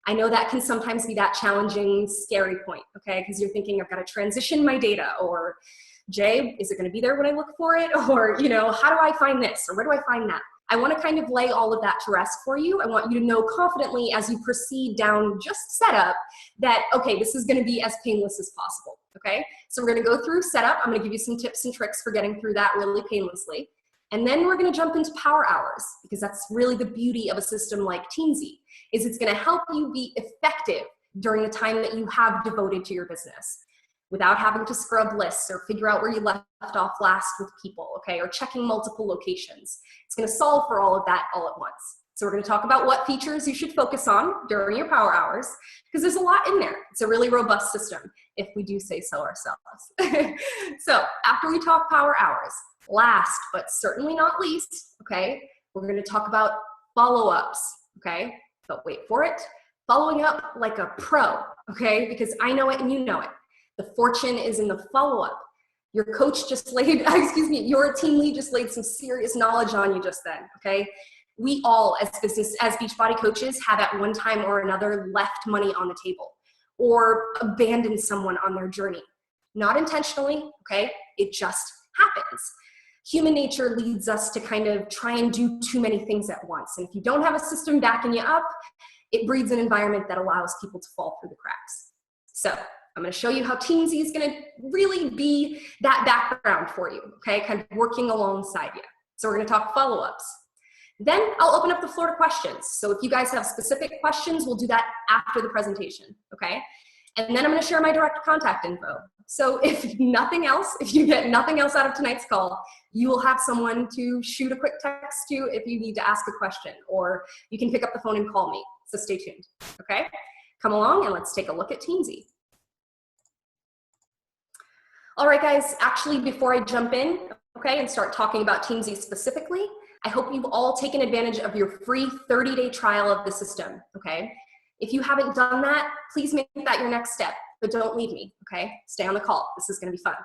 I know that can sometimes be that challenging, scary point, okay? Because you're thinking, I've got to transition my data, or Jay, is it going to be there when I look for it? Or, you know, how do I find this? Or where do I find that? I want to kind of lay all of that to rest for you. I want you to know confidently as you proceed down just setup that, okay, this is going to be as painless as possible, okay? So we're going to go through setup. I'm going to give you some tips and tricks for getting through that really painlessly. And then we're going to jump into power hours, because that's really the beauty of a system like Teamzy, is it's going to help you be effective during the time that you have devoted to your business, without having to scrub lists or figure out where you left off last with people, okay, or checking multiple locations. It's going to solve for all of that all at once. So we're going to talk about what features you should focus on during your power hours, because there's a lot in there. It's a really robust system, if we do say so ourselves. So after we talk power hours, last but certainly not least, okay, we're going to talk about follow-ups, okay? But wait for it. Following up like a pro, okay? Because I know it and you know it. The fortune is in the follow-up. Your coach just laid, excuse me, your team lead just laid some serious knowledge on you just then, okay? We all, as Beachbody coaches, have at one time or another left money on the table or abandoned someone on their journey. Not intentionally, okay? It just happens. Human nature leads us to kind of try and do too many things at once. And if you don't have a system backing you up, it breeds an environment that allows people to fall through the cracks. So I'm going to show you how Teamzy is going to really be that background for you, okay? Kind of working alongside you. So we're going to talk follow-ups. Then I'll open up the floor to questions. So if you guys have specific questions, we'll do that after the presentation, okay? And then I'm going to share my direct contact info. So if nothing else, if you get nothing else out of tonight's call, you will have someone to shoot a quick text to if you need to ask a question, or you can pick up the phone and call me. So stay tuned, okay? Come along and let's take a look at Teamzy. All right, guys, actually, before I jump in, okay, and start talking about Teamzy specifically, I hope you've all taken advantage of your free 30-day trial of the system, okay? If you haven't done that, please make that your next step, but don't leave me, okay? Stay on the call. This is gonna be fun.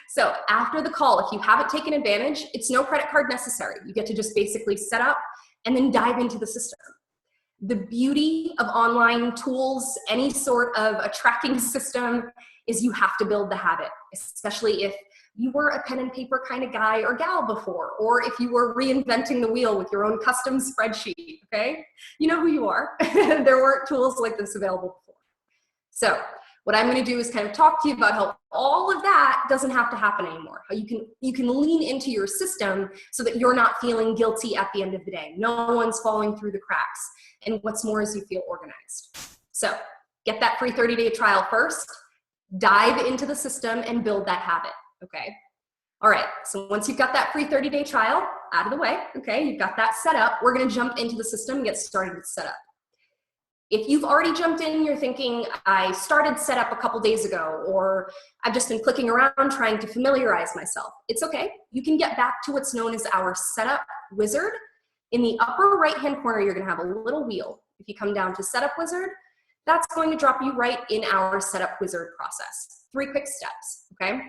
So after the call, if you haven't taken advantage, it's no credit card necessary. You get to just basically set up and then dive into the system. The beauty of online tools, any sort of a tracking system, is you have to build the habit, especially if you were a pen and paper kind of guy or gal before, or if you were reinventing the wheel with your own custom spreadsheet, okay? You know who you are. There weren't tools like this available before. So what I'm going to do is kind of talk to you about how all of that doesn't have to happen anymore. How you can lean into your system so that you're not feeling guilty at the end of the day. No one's falling through the cracks. And what's more is you feel organized. So get that free 30-day trial first. Dive into the system and build that habit, okay? All right, so once you've got that free 30-day trial out of the way, okay, you've got that set up, we're gonna jump into the system and get started with setup. If you've already jumped in, you're thinking, I started setup a couple days ago, or I've just been clicking around trying to familiarize myself. It's okay. You can get back to what's known as our setup wizard. In the upper right-hand corner, you're gonna have a little wheel. If you come down to setup wizard, that's going to drop you right in our setup wizard process. 3 quick steps, okay?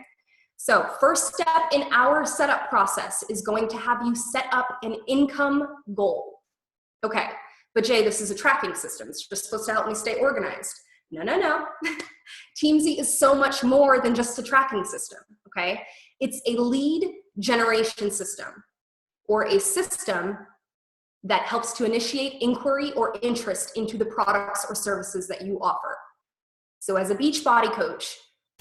So first step in our setup process is going to have you set up an income goal. Okay, but Jay, this is a tracking system. It's just supposed to help me stay organized. No, no, no. Teamzy is so much more than just a tracking system, okay? It's a lead generation system, or a system that helps to initiate inquiry or interest into the products or services that you offer. So as a Beachbody coach,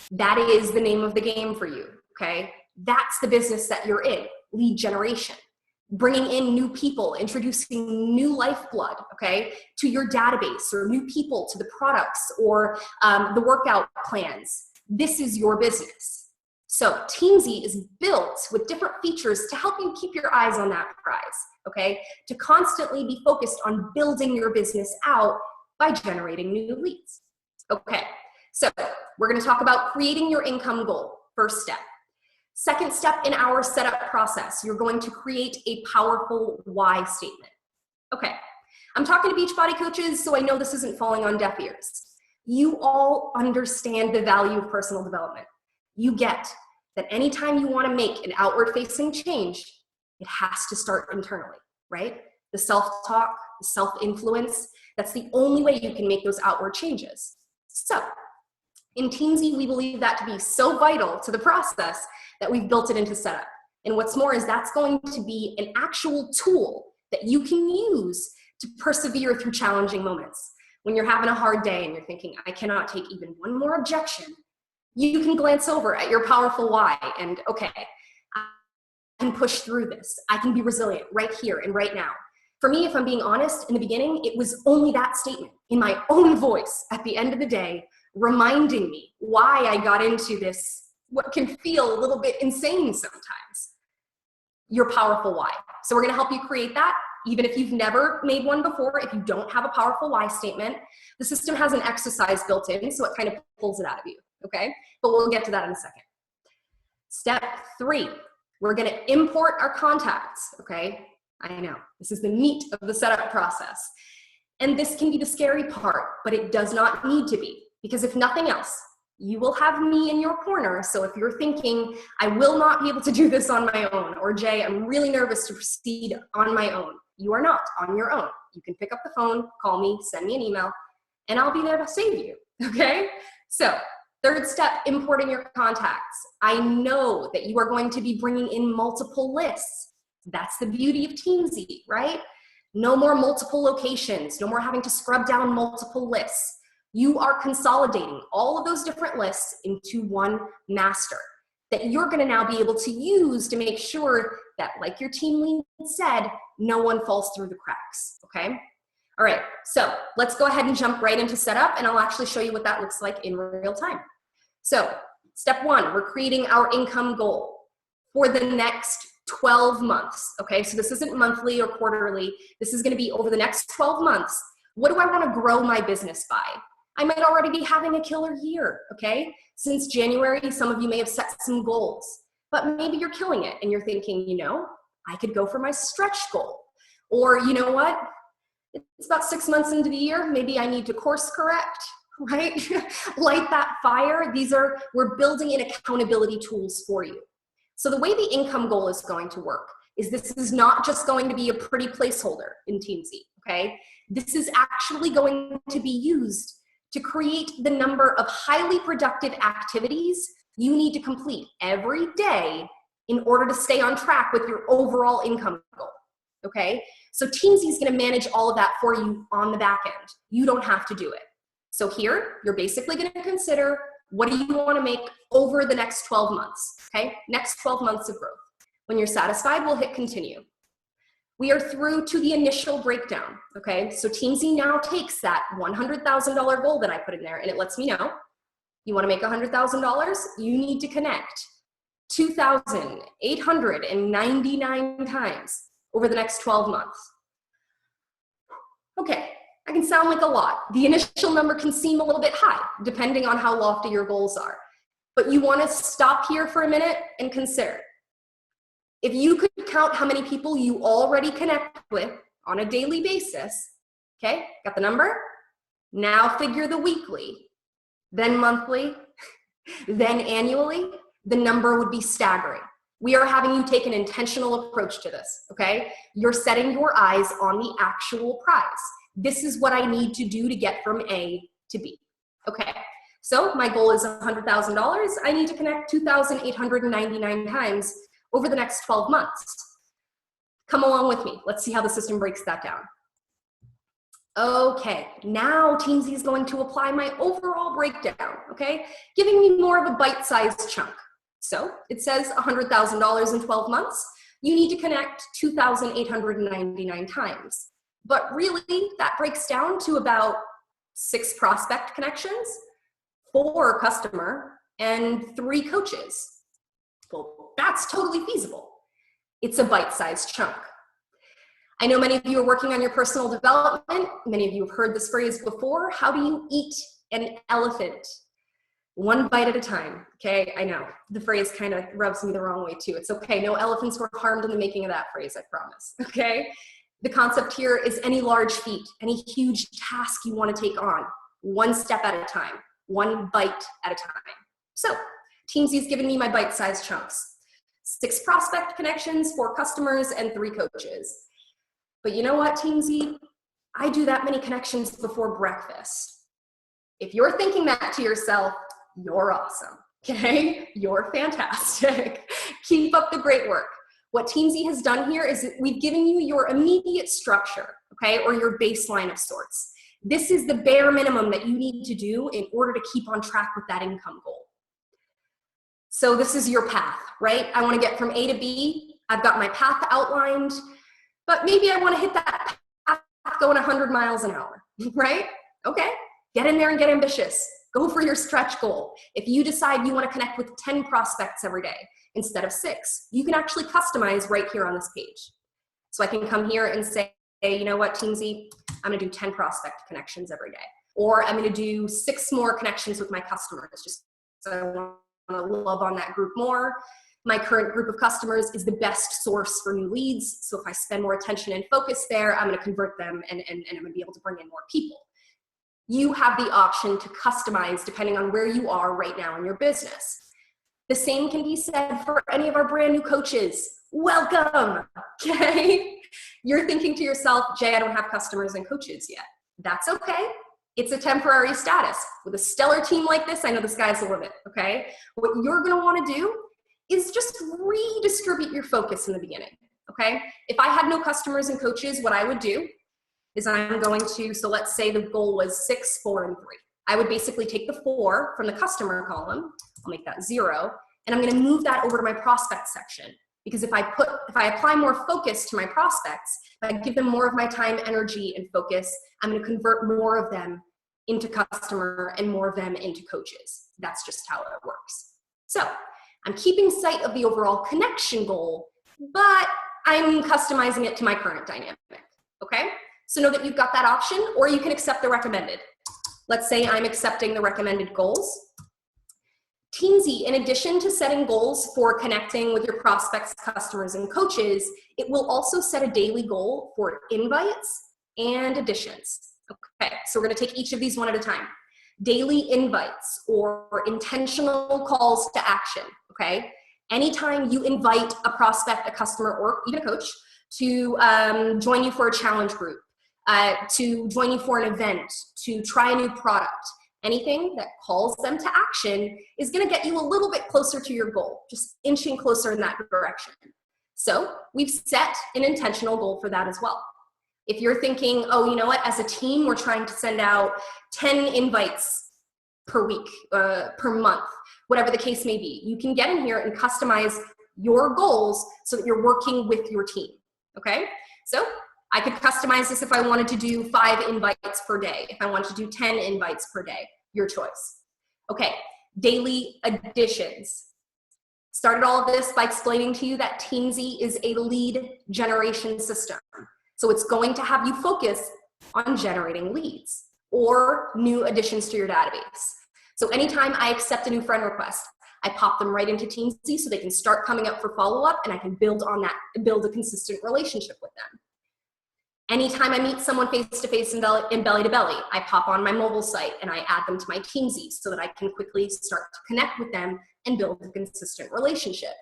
that is the name of the game for you, okay? That's the business that you're in, lead generation. Bringing in new people, introducing new lifeblood, okay, to your database, or new people to the products or the workout plans. This is your business. So Teamzy is built with different features to help you keep your eyes on that prize, okay? To constantly be focused on building your business out by generating new leads. Okay, so we're gonna talk about creating your income goal, first step. Second step in our setup process, you're going to create a powerful why statement. Okay, I'm talking to Beachbody coaches, so I know this isn't falling on deaf ears. You all understand the value of personal development. You get that anytime you want to make an outward-facing change, it has to start internally, right? The self-talk, the self-influence, That's the only way you can make those outward changes. So in Teamzy, we believe that to be so vital to the process that we've built it into setup. And what's more is that's going to be an actual tool that you can use to persevere through challenging moments. When you're having a hard day and you're thinking, I cannot take even one more objection, you can glance over at your powerful why and, okay, I can push through this. I can be resilient right here and right now. For me, if I'm being honest, in the beginning, it was only that statement in my own voice at the end of the day, reminding me why I got into this, what can feel a little bit insane sometimes. Your powerful why. So we're gonna help you create that. Even if you've never made one before, if you don't have a powerful why statement, the system has an exercise built in, so it kind of pulls it out of you, okay? But we'll get to that in a second. Step 3, we're gonna import our contacts, okay? I know, this is the meat of the setup process. And this can be the scary part, but it does not need to be, because if nothing else, you will have me in your corner. So if you're thinking, I will not be able to do this on my own, or Jay, I'm really nervous to proceed on my own, you are not on your own. You can pick up the phone, call me, send me an email, and I'll be there to save you, okay? So, third step, importing your contacts. I know that you are going to be bringing in multiple lists. That's the beauty of Teamzy, right? No more multiple locations, no more having to scrub down multiple lists. You are consolidating all of those different lists into one master that you're gonna now be able to use to make sure that, like your team lead said, no one falls through the cracks, okay? All right, so let's go ahead and jump right into setup, and I'll actually show you what that looks like in real time. So step 1, we're creating our income goal for the next 12 months, okay? So this isn't monthly or quarterly. This is gonna be over the next 12 months. What do I wanna grow my business by? I might already be having a killer year, okay? Since January, some of you may have set some goals, but maybe you're killing it and you're thinking, you know, I could go for my stretch goal. Or you know what? It's about 6 months into the year, maybe I need to course correct, right? Light that fire. We're building in accountability tools for you. So the way the income goal is going to work is this is not just going to be a pretty placeholder in Teamzy, okay? This is actually going to be used to create the number of highly productive activities you need to complete every day in order to stay on track with your overall income goal, okay? So Teamzy is gonna manage all of that for you on the back end. You don't have to do it. So here, you're basically gonna consider, what do you wanna make over the next 12 months, okay? Next 12 months of growth. When you're satisfied, we'll hit continue. We are through to the initial breakdown, okay? So Teamzy now takes that $100,000 goal that I put in there and it lets me know, you wanna make $100,000, you need to connect 2,899 times over the next 12 months. Okay, I can sound like a lot. The initial number can seem a little bit high, depending on how lofty your goals are. But you wanna stop here for a minute and consider. If you could count how many people you already connect with on a daily basis, okay, got the number? Now figure the weekly, then monthly, then annually, the number would be staggering. We are having you take an intentional approach to this, okay? You're setting your eyes on the actual prize. This is what I need to do to get from A to B, okay? So my goal is $100,000. I need to connect 2,899 times over the next 12 months. Come along with me. Let's see how the system breaks that down. Okay, now Teamzy is going to apply my overall breakdown, okay? Giving me more of a bite-sized chunk. So it says $100,000 in 12 months. You need to connect 2,899 times. But really, that breaks down to about 6 prospect connections, 4 customer, and 3 coaches. Well, that's totally feasible. It's a bite-sized chunk. I know many of you are working on your personal development. Many of you have heard this phrase before. How do you eat an elephant? One bite at a time, okay? I know, the phrase kind of rubs me the wrong way too. It's okay, no elephants were harmed in the making of that phrase, I promise, okay? The concept here is any large feat, any huge task you want to take on, one step at a time, one bite at a time. So, Teamzy's given me my bite-sized chunks. 6 prospect connections, 4 customers, and 3 coaches. But you know what, Teamzy? I do that many connections before breakfast. If you're thinking that to yourself, you're awesome, okay? You're fantastic. Keep up the great work. What Teamzy has done here is we've given you your immediate structure, okay, or your baseline of sorts. This is the bare minimum that you need to do in order to keep on track with that income goal. So this is your path, right? I want to get from A to B. I've got my path outlined, but maybe I want to hit that path going 100 miles an hour, right? Okay, get in there and get ambitious. Go for your stretch goal. If you decide you want to connect with 10 prospects every day instead of 6, you can actually customize right here on this page. So I can come here and say, hey, you know what, Teamzy, I'm going to do 10 prospect connections every day. Or I'm going to do 6 more connections with my customers, just so I want to love on that group more. My current group of customers is the best source for new leads. So if I spend more attention and focus there, I'm going to convert them and I'm going to be able to bring in more people. You have the option to customize depending on where you are right now in your business. The same can be said for any of our brand new coaches. Welcome, okay? You're thinking to yourself, Jay, I don't have customers and coaches yet. That's okay. It's a temporary status. With a stellar team like this, I know the sky's the limit, okay? What you're gonna wanna do is just redistribute your focus in the beginning, okay? If I had no customers and coaches, what I would do is I'm going to, so let's say the goal was 6, 4, and 3. I would basically take the 4 from the customer column, I'll make that 0, and I'm gonna move that over to my prospect section. Because if I apply more focus to my prospects, if I give them more of my time, energy, and focus, I'm gonna convert more of them into customer and more of them into coaches. That's just how it works. So I'm keeping sight of the overall connection goal, but I'm customizing it to my current dynamic, okay? So know that you've got that option, or you can accept the recommended. Let's say I'm accepting the recommended goals. Teamzy, in addition to setting goals for connecting with your prospects, customers, and coaches, it will also set a daily goal for invites and additions. Okay, so we're gonna take each of these one at a time. Daily invites or intentional calls to action, okay? Anytime you invite a prospect, a customer, or even a coach to join you for a challenge group, to join you for an event, to try a new product, anything that calls them to action is gonna get you a little bit closer to your goal, just inching closer in that direction. So we've set an intentional goal for that as well. If you're thinking, oh, you know what, as a team, we're trying to send out 10 invites per week, per month, whatever the case may be, you can get in here and customize your goals so that you're working with your team, okay? So I could customize this if I wanted to do 5 invites per day, if I wanted to do 10 invites per day, your choice. Okay, daily additions. Started all of this by explaining to you that Teamzy is a lead generation system. So it's going to have you focus on generating leads or new additions to your database. So anytime I accept a new friend request, I pop them right into Teamzy so they can start coming up for follow-up and I can build on that and build a consistent relationship with them. Anytime I meet someone face-to-face and belly-to-belly, I pop on my mobile site and I add them to my Teamzy so that I can quickly start to connect with them and build a consistent relationship.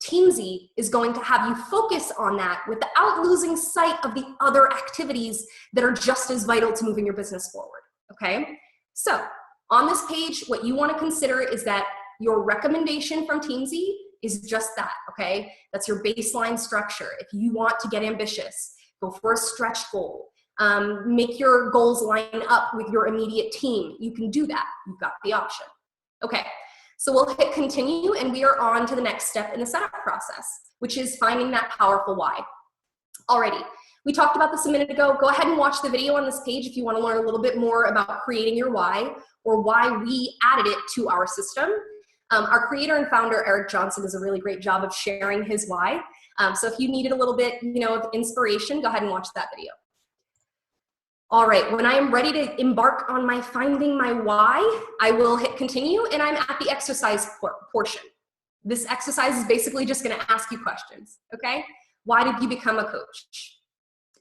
Teamzy is going to have you focus on that without losing sight of the other activities that are just as vital to moving your business forward, okay? So on this page, what you want to consider is that your recommendation from Teamzy is just that, okay? That's your baseline structure. If you want to get ambitious, go for a stretch goal. Make your goals line up with your immediate team. You can do that. You've got the option. Okay, so we'll hit continue and we are on to the next step in the setup process, which is finding that powerful why. Alrighty, we talked about this a minute ago. Go ahead and watch the video on this page if you want to learn a little bit more about creating your why or why we added it to our system. Our creator and founder, Eric Johnson, does a really great job of sharing his why. So if you needed a little bit, of inspiration, go ahead and watch that video. All right, when I am ready to embark on my finding my why, I will hit continue and I'm at the exercise portion. This exercise is basically just gonna ask you questions, okay? Why did you become a coach?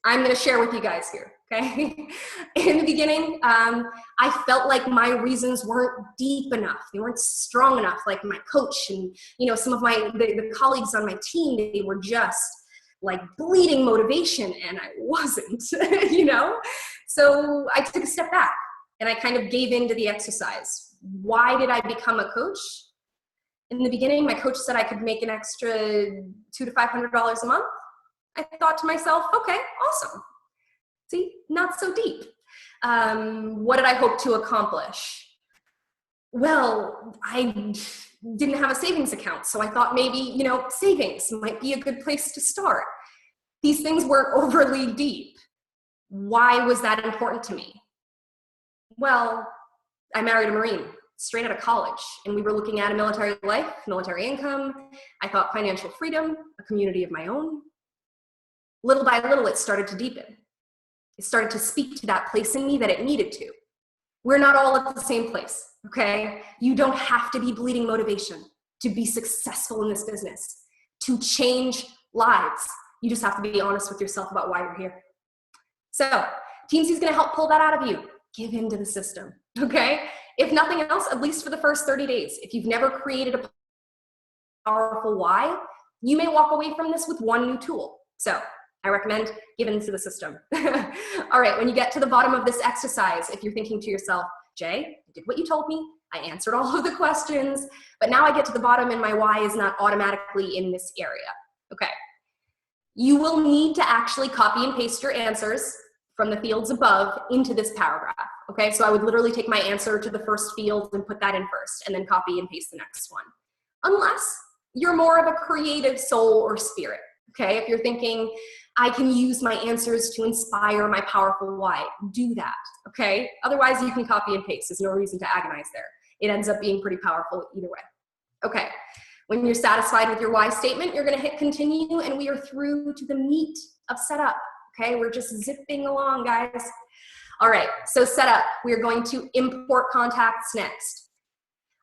I'm gonna share with you guys here, okay? In the beginning, I felt like my reasons weren't deep enough. They weren't strong enough, like my coach and some of the colleagues on my team, they were just like bleeding motivation, and I wasn't, you know? So I took a step back and I kind of gave into the exercise. Why did I become a coach? In the beginning, my coach said I could make an extra $200 to $500 a month. I thought to myself, okay, awesome. See, not so deep. What did I hope to accomplish? Well, I didn't have a savings account, so I thought maybe, you know, savings might be a good place to start. These things weren't overly deep. Why was that important to me? Well, I married a Marine straight out of college, and we were looking at a military life, military income. I thought financial freedom, a community of my own. Little by little, it started to deepen. It started to speak to that place in me that it needed to. We're not all at the same place, okay? You don't have to be bleeding motivation to be successful in this business, to change lives. You just have to be honest with yourself about why you're here. So, Teamzy is gonna help pull that out of you. Give into the system, okay? If nothing else, at least for the first 30 days. If you've never created a powerful why, you may walk away from this with one new tool. So, I recommend give into the system. All right, when you get to the bottom of this exercise, if you're thinking to yourself, Jay, I did what you told me, I answered all of the questions, but now I get to the bottom and my why is not automatically in this area. Okay, you will need to actually copy and paste your answers from the fields above into this paragraph. Okay, so I would literally take my answer to the first field and put that in first, and then copy and paste the next one. Unless you're more of a creative soul or spirit. Okay, if you're thinking, I can use my answers to inspire my powerful why, do that, okay? Otherwise, you can copy and paste. There's no reason to agonize there. It ends up being pretty powerful either way. Okay, when you're satisfied with your why statement, you're gonna hit continue, and we are through to the meat of setup, okay? We're just zipping along, guys. All right, so setup, we're going to import contacts next.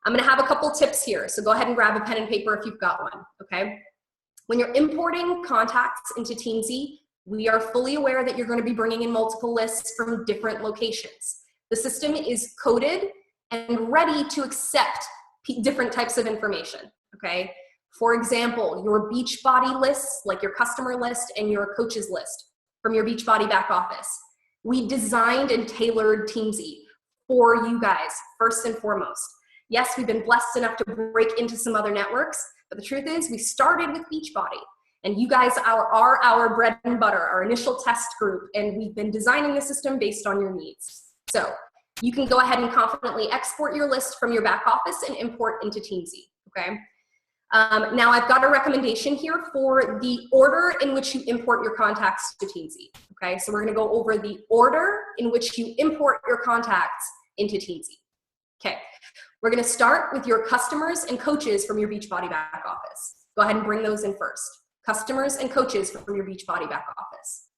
I'm gonna have a couple tips here, so go ahead and grab a pen and paper if you've got one, okay? When you're importing contacts into Teamzy, we are fully aware that you're going to be bringing in multiple lists from different locations. The system is coded and ready to accept different types of information, okay? For example, your Beachbody lists, like your customer list and your coaches list from your Beachbody back office. We designed and tailored Teamzy for you guys, first and foremost. Yes, we've been blessed enough to break into some other networks, but the truth is we started with Beachbody, and you guys are our bread and butter, our initial test group, and we've been designing the system based on your needs. So you can go ahead and confidently export your list from your back office and import into Teamzy, okay? Now I've got a recommendation here for the order in which you import your contacts to Teamzy, okay? So we're gonna go over the order in which you import your contacts into Teamzy, okay? We're gonna start with your customers and coaches from your Beachbody back office. Go ahead and bring those in first. Customers and coaches from your Beachbody back office.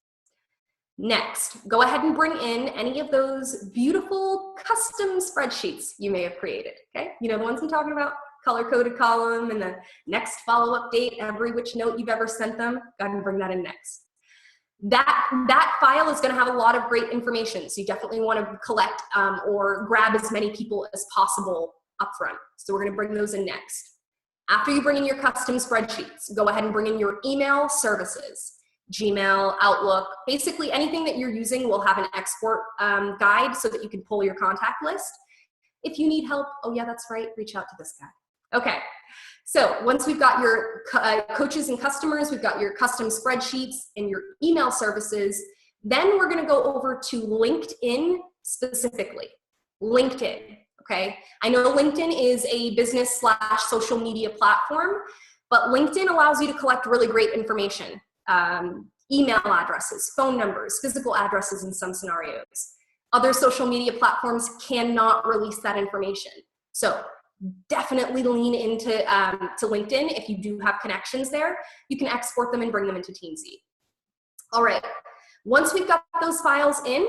Next, go ahead and bring in any of those beautiful custom spreadsheets you may have created, okay? You know the ones I'm talking about? Color-coded column and the next follow-up date, every which note you've ever sent them. Go ahead and bring that in next. That file is going to have a lot of great information, so you definitely want to collect or grab as many people as possible up front. So we're going to bring those in next. After you bring in your custom spreadsheets, go ahead and bring in your email services, Gmail, Outlook, basically anything that you're using will have an export guide so that you can pull your contact list. If you need help, oh yeah, that's right, reach out to this guy. Okay. So once we've got your coaches and customers, we've got your custom spreadsheets and your email services, then we're gonna go over to LinkedIn specifically. LinkedIn, okay? I know LinkedIn is a business/social media platform, but LinkedIn allows you to collect really great information. Email addresses, phone numbers, physical addresses in some scenarios. Other social media platforms cannot release that information. So definitely lean into to LinkedIn. If you do have connections there, you can export them and bring them into Teamzy. All right, once we've got those files in,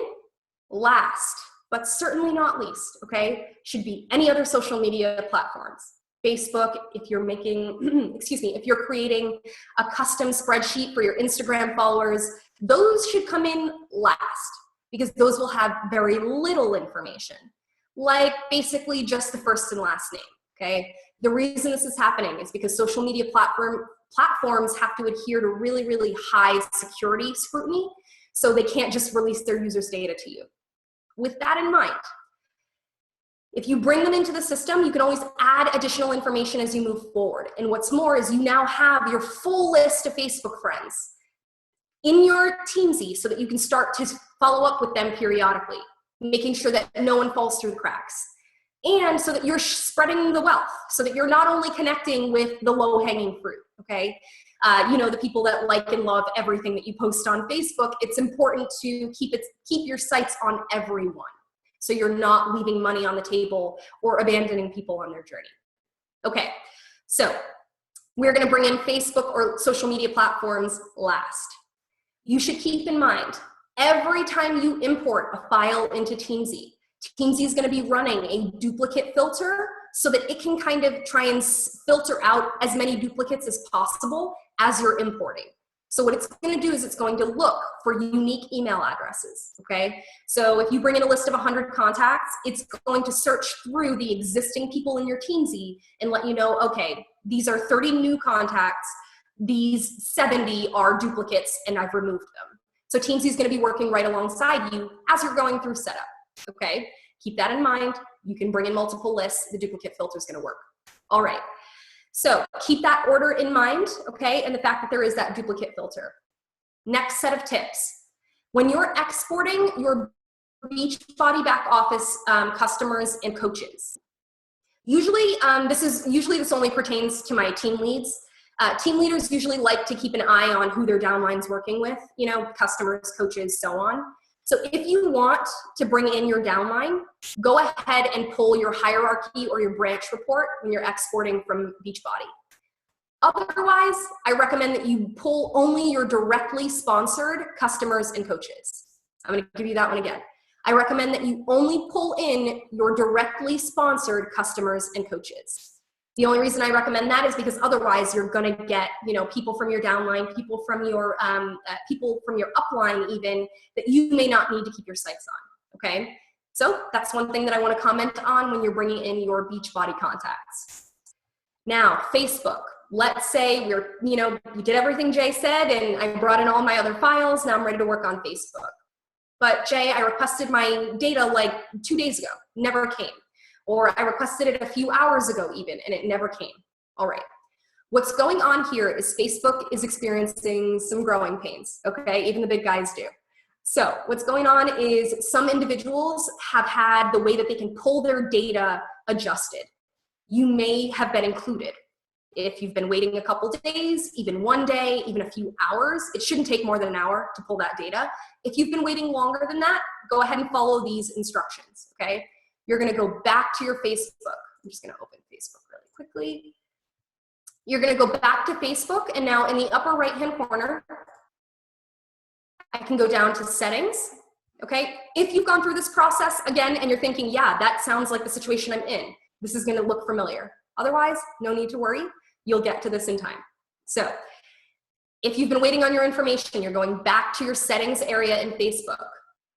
last, but certainly not least, okay, should be any other social media platforms. Facebook, if you're making, excuse me, if you're creating a custom spreadsheet for your Instagram followers, those should come in last because those will have very little information. Like basically just the first and last name, okay? The reason this is happening is because social media platforms have to adhere to really, really high security scrutiny, so they can't just release their users' data to you. With that in mind, if you bring them into the system, you can always add additional information as you move forward. And what's more is you now have your full list of Facebook friends in your Teamzy so that you can start to follow up with them periodically, making sure that no one falls through the cracks. And so that you're spreading the wealth, so that you're not only connecting with the low-hanging fruit, okay? You know, the people that like and love everything that you post on Facebook. It's important to keep your sights on everyone, so you're not leaving money on the table or abandoning people on their journey. Okay, so we're gonna bring in Facebook or social media platforms last. You should keep in mind, every time you import a file into Teamzy, Teamzy is gonna be running a duplicate filter so that it can kind of try and filter out as many duplicates as possible as you're importing. So what it's gonna do is it's going to look for unique email addresses, okay? So if you bring in a list of 100 contacts, it's going to search through the existing people in your Teamzy and let you know, okay, these are 30 new contacts, these 70 are duplicates, and I've removed them. So Teamzy is gonna be working right alongside you as you're going through setup, okay? Keep that in mind. You can bring in multiple lists, the duplicate filter is gonna work. All right. So keep that order in mind, okay, and the fact that there is that duplicate filter. Next set of tips. When you're exporting your Beachbody back office customers and coaches, usually this only pertains to my team leads. Team leaders usually like to keep an eye on who their downline's working with, you know, customers, coaches, so on. So if you want to bring in your downline, go ahead and pull your hierarchy or your branch report when you're exporting from Beachbody. Otherwise, I recommend that you pull only your directly sponsored customers and coaches. I'm gonna give you that one again. I recommend that you only pull in your directly sponsored customers and coaches. The only reason I recommend that is because otherwise you're gonna get, you know, people from your downline, people from your upline even, that you may not need to keep your sights on, okay? So that's one thing that I wanna comment on when you're bringing in your Beachbody contacts. Now, Facebook. Let's say you did everything Jay said and I brought in all my other files, now I'm ready to work on Facebook. But Jay, I requested my data like 2 days ago, never came. Or I requested it a few hours ago even, and it never came. All right. What's going on here is Facebook is experiencing some growing pains, okay? Even the big guys do. So what's going on is some individuals have had the way that they can pull their data adjusted. You may have been included. If you've been waiting a couple days, even 1 day, even a few hours, it shouldn't take more than an hour to pull that data. If you've been waiting longer than that, go ahead and follow these instructions, okay? You're gonna go back to your Facebook. I'm just gonna open Facebook really quickly. You're gonna go back to Facebook, and now in the upper right-hand corner, I can go down to settings, okay? If you've gone through this process again and you're thinking, yeah, that sounds like the situation I'm in, this is gonna look familiar. Otherwise, no need to worry, you'll get to this in time. So, if you've been waiting on your information, you're going back to your settings area in Facebook.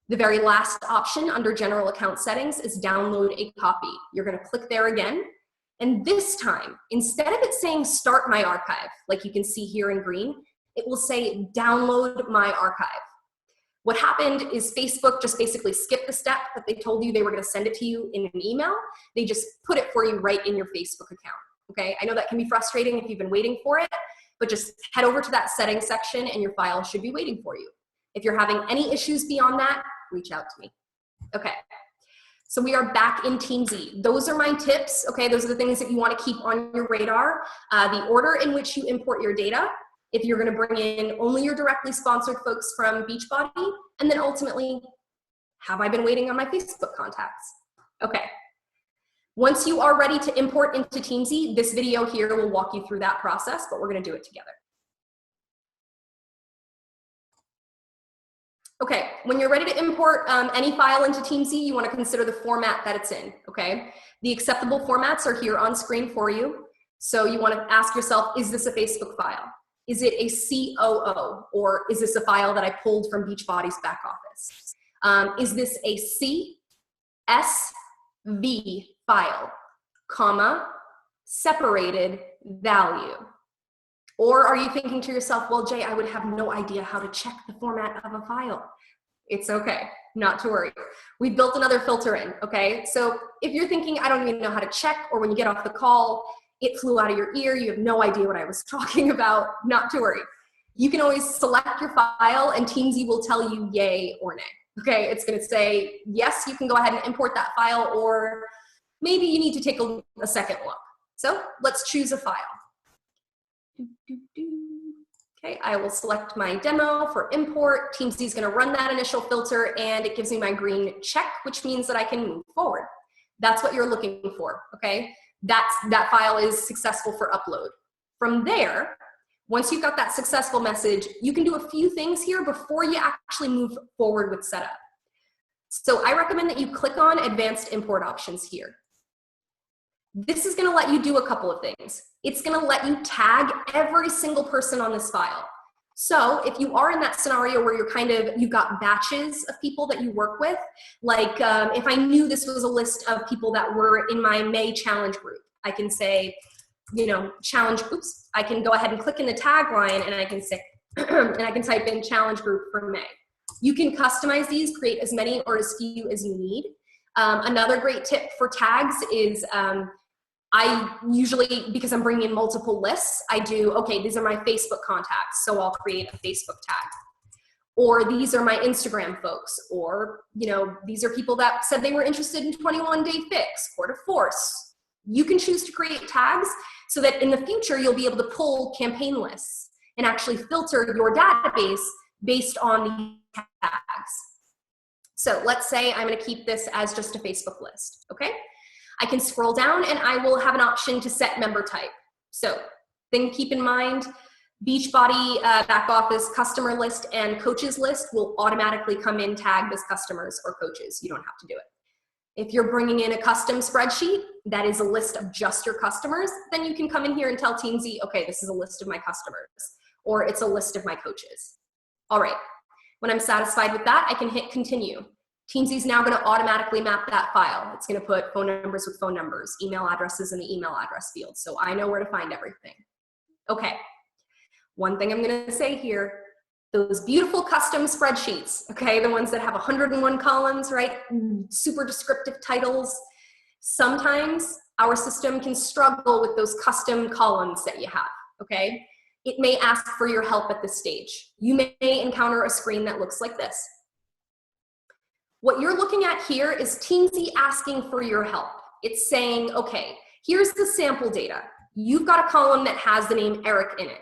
The very last option under general account settings is download a copy. You're gonna click there again. And this time, instead of it saying start my archive, like you can see here in green, it will say download my archive. What happened is Facebook just basically skipped the step that they told you they were gonna send it to you in an email. They just put it for you right in your Facebook account, okay? I know that can be frustrating if you've been waiting for it, but just head over to that settings section and your file should be waiting for you. If you're having any issues beyond that, reach out to me. Okay, so we are back in Teamzy. Those are my tips, okay? Those are the things that you wanna keep on your radar. The order in which you import your data, if you're gonna bring in only your directly sponsored folks from Beachbody, and then ultimately, have I been waiting on my Facebook contacts? Okay, once you are ready to import into Teamzy, this video here will walk you through that process, but we're gonna do it together. Okay, when you're ready to import any file into Teamzy, you want to consider the format that it's in, okay? The acceptable formats are here on screen for you. So you want to ask yourself, is this a Facebook file? Is it a COO? Or is this a file that I pulled from Beachbody's back office? Is this a CSV file, comma, separated value? Or are you thinking to yourself, well, Jay, I would have no idea how to check the format of a file. It's okay, not to worry. We built another filter in, okay? So if you're thinking, I don't even know how to check, or when you get off the call, it flew out of your ear, you have no idea what I was talking about, not to worry. You can always select your file and Teamzy will tell you yay or nay. Okay, it's gonna say, yes, you can go ahead and import that file, or maybe you need to take a second look. So let's choose a file. Okay, I will select my demo for import. Teamzy is gonna run that initial filter and it gives me my green check, which means that I can move forward. That's what you're looking for, okay? That file is successful for upload. From there, once you've got that successful message, you can do a few things here before you actually move forward with setup. So I recommend that you click on advanced import options here. This is gonna let you do a couple of things. It's gonna let you tag every single person on this file. So if you are in that scenario where you've got batches of people that you work with, like if I knew this was a list of people that were in my May challenge group, I can say, challenge, I can go ahead and click in the tagline and I can say, and I can type in challenge group for May. You can customize these, create as many or as few as you need. Another great tip for tags is I usually, because I'm bringing in multiple lists, I do, okay, these are my Facebook contacts, so I'll create a Facebook tag. Or these are my Instagram folks, or these are people that said they were interested in 21-day fix, or to force. You can choose to create tags so that in the future you'll be able to pull campaign lists and actually filter your database based on the tags. So let's say I'm gonna keep this as just a Facebook list, okay? I can scroll down and I will have an option to set member type. So keep in mind, Beachbody back office customer list and coaches list will automatically come in tagged as customers or coaches. You don't have to do it. If you're bringing in a custom spreadsheet that is a list of just your customers, then you can come in here and tell Teamzy, okay, this is a list of my customers, or it's a list of my coaches. All right, when I'm satisfied with that, I can hit continue. Teamzy is now going to automatically map that file. It's going to put phone numbers with phone numbers, email addresses in the email address field, so I know where to find everything. Okay, one thing I'm going to say here, those beautiful custom spreadsheets, okay, the ones that have 101 columns, right, super descriptive titles, sometimes our system can struggle with those custom columns that you have, okay? It may ask for your help at this stage. You may encounter a screen that looks like this. What you're looking at here is Teamzy asking for your help. It's saying, okay, here's the sample data. You've got a column that has the name Eric in it.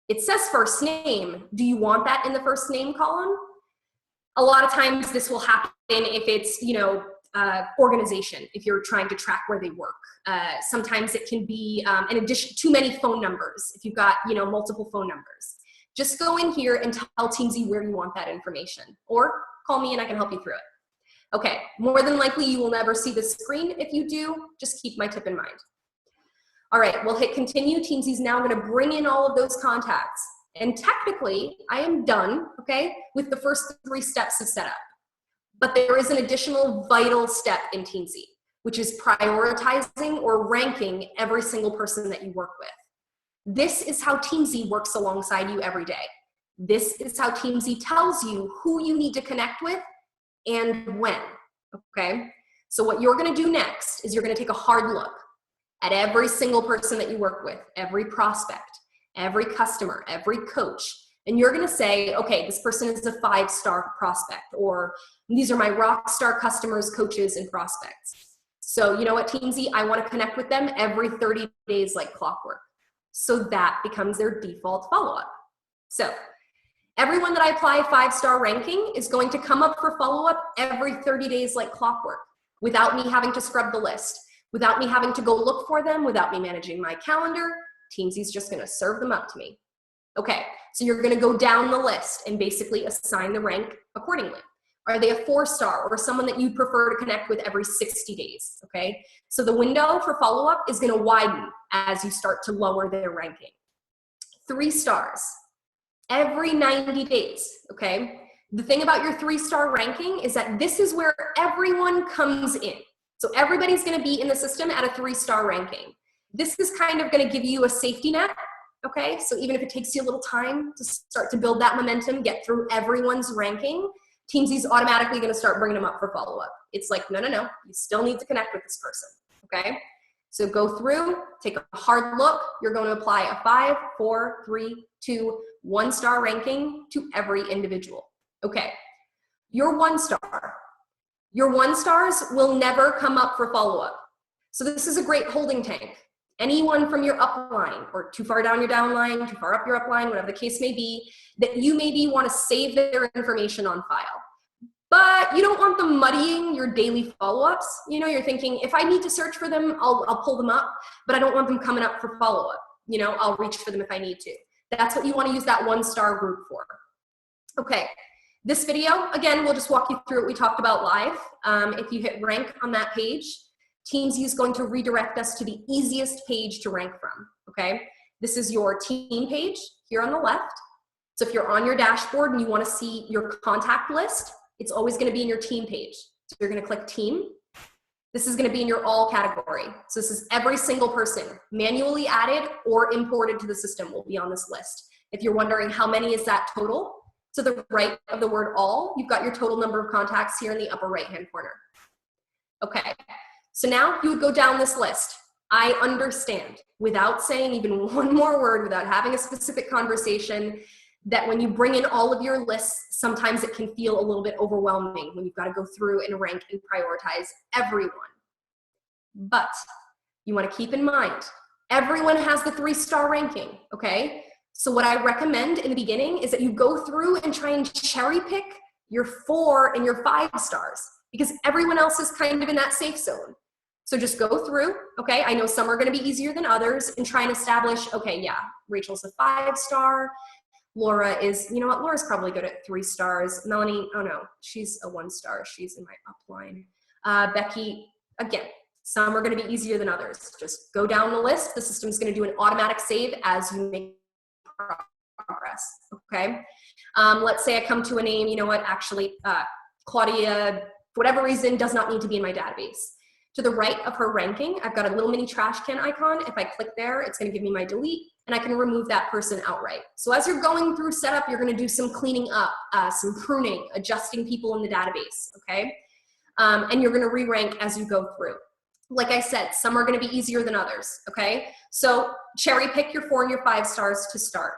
It says first name. Do you want that in the first name column? A lot of times this will happen if it's, organization, if you're trying to track where they work. Sometimes it can be in addition, too many phone numbers, if you've got, multiple phone numbers. Just go in here and tell Teamzy where you want that information, or call me and I can help you through it. Okay, more than likely you will never see the screen. If you do, just keep my tip in mind. All right, we'll hit continue. Teamzy is now gonna bring in all of those contacts. And technically, I am done, okay, with the first 3 steps of setup. But there is an additional vital step in Teamzy, which is prioritizing or ranking every single person that you work with. This is how Teamzy works alongside you every day. This is how Teamzy tells you who you need to connect with and when, okay? So what you're gonna do next is you're gonna take a hard look at every single person that you work with, every prospect, every customer, every coach, and you're gonna say, okay, this person is a 5-star prospect, or these are my rock star customers, coaches, and prospects. So you know what, Teamzy, I wanna connect with them every 30 days like clockwork. So that becomes their default follow-up. So everyone that I apply 5-star ranking is going to come up for follow-up every 30 days like clockwork, without me having to scrub the list, without me having to go look for them, without me managing my calendar. Teamzy's just gonna serve them up to me. Okay, so you're gonna go down the list and basically assign the rank accordingly. Are they a 4-star or someone that you prefer to connect with every 60 days, okay? So the window for follow-up is gonna widen as you start to lower their ranking. 3 stars, every 90 days, okay? The thing about your 3-star ranking is that this is where everyone comes in. So everybody's gonna be in the system at a 3-star ranking. This is kind of gonna give you a safety net okay? So even if it takes you a little time to start to build that momentum, get through everyone's ranking, Teamzy's automatically gonna start bringing them up for follow-up. It's like, no, you still need to connect with this person, okay? So go through, take a hard look. You're going to apply a 5, 4, 3, 2, 1 star ranking to every individual. Okay, your 1 star. Your 1 stars will never come up for follow-up. So this is a great holding tank. Anyone from your upline or too far down your downline, too far up your upline, whatever the case may be, that you maybe want to save their information on file. But you don't want them muddying your daily follow-ups. You know, you're thinking, if I need to search for them, I'll pull them up, but I don't want them coming up for follow-up. You know, I'll reach for them if I need to. That's what you want to use that 1 star group for. Okay, this video, again, we'll just walk you through what we talked about live. If you hit rank on that page, Teamzy is going to redirect us to the easiest page to rank from, okay? This is your team page here on the left. So if you're on your dashboard and you want to see your contact list, it's always going to be in your team page. So you're going to click team. This is going to be in your all category. So this is every single person manually added or imported to the system will be on this list. If you're wondering how many is that total, to the right of the word all, you've got your total number of contacts here in the upper right-hand corner. Okay, so now you would go down this list. I understand, without saying even one more word, without having a specific conversation, that when you bring in all of your lists, sometimes it can feel a little bit overwhelming when you've got to go through and rank and prioritize everyone. But you want to keep in mind, everyone has the 3-star ranking, okay? So what I recommend in the beginning is that you go through and try and cherry pick your 4 and your 5 stars because everyone else is kind of in that safe zone. So just go through, okay? I know some are going to be easier than others and try and establish, okay, yeah, Rachel's a 5-star. Laura is, you know what, Laura's probably good at 3 stars. Melanie, oh no, she's a 1-star. She's in my upline. Becky, again, some are going to be easier than others. Just go down the list. The system's going to do an automatic save as you make progress, okay? Let's say I come to a name, you know what, actually, Claudia, for whatever reason, does not need to be in my database. To the right of her ranking, I've got a little mini trash can icon. If I click there, it's going to give me my delete, and I can remove that person outright. So as you're going through setup, you're going to do some cleaning up, some pruning, adjusting people in the database, okay? And you're going to re-rank as you go through. Like I said, some are going to be easier than others, okay? So cherry pick your 4 and your 5 stars to start.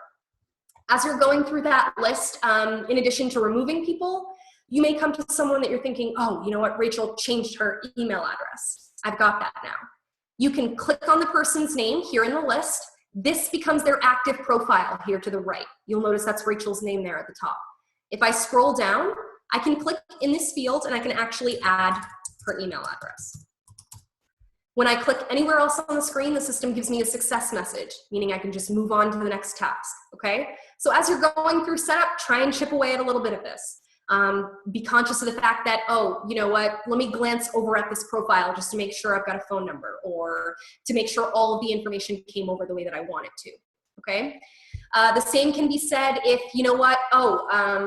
As you're going through that list, in addition to removing people, you may come to someone that you're thinking, oh, you know what, Rachel changed her email address. I've got that now. You can click on the person's name here in the list. This becomes their active profile here to the right. You'll notice that's Rachel's name there at the top. If I scroll down, I can click in this field and I can actually add her email address. When I click anywhere else on the screen, the system gives me a success message, meaning I can just move on to the next task, okay? So as you're going through setup, try and chip away at a little bit of this. Be conscious of the fact that, oh, you know what, let me glance over at this profile just to make sure I've got a phone number or to make sure all of the information came over the way that I want it to, okay? The same can be said if, you know what,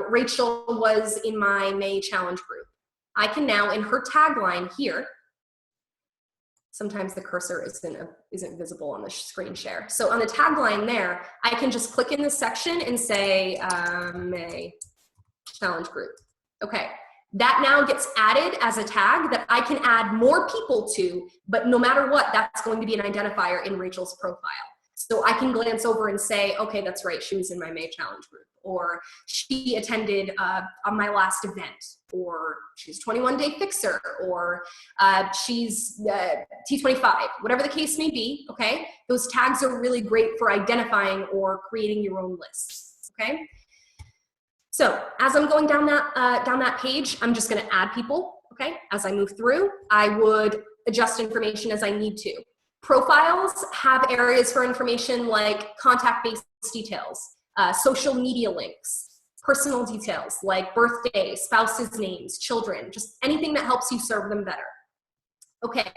Rachel was in my May challenge group. I can now, in her tagline here, sometimes the cursor isn't visible on the screen share. So on the tagline there, I can just click in this section and say May challenge group. Okay, that now gets added as a tag that I can add more people to, but no matter what, that's going to be an identifier in Rachel's profile. So I can glance over and say, okay, that's right, she was in my May challenge group, or she attended on my last event, or she's 21-day fixer, or she's T25, whatever the case may be, okay? Those tags are really great for identifying or creating your own lists, okay? So as I'm going down that page, I'm just gonna add people, okay? As I move through, I would adjust information as I need to. Profiles have areas for information like contact-based details, social media links, personal details like birthday, spouses' names, children, just anything that helps you serve them better. Okay,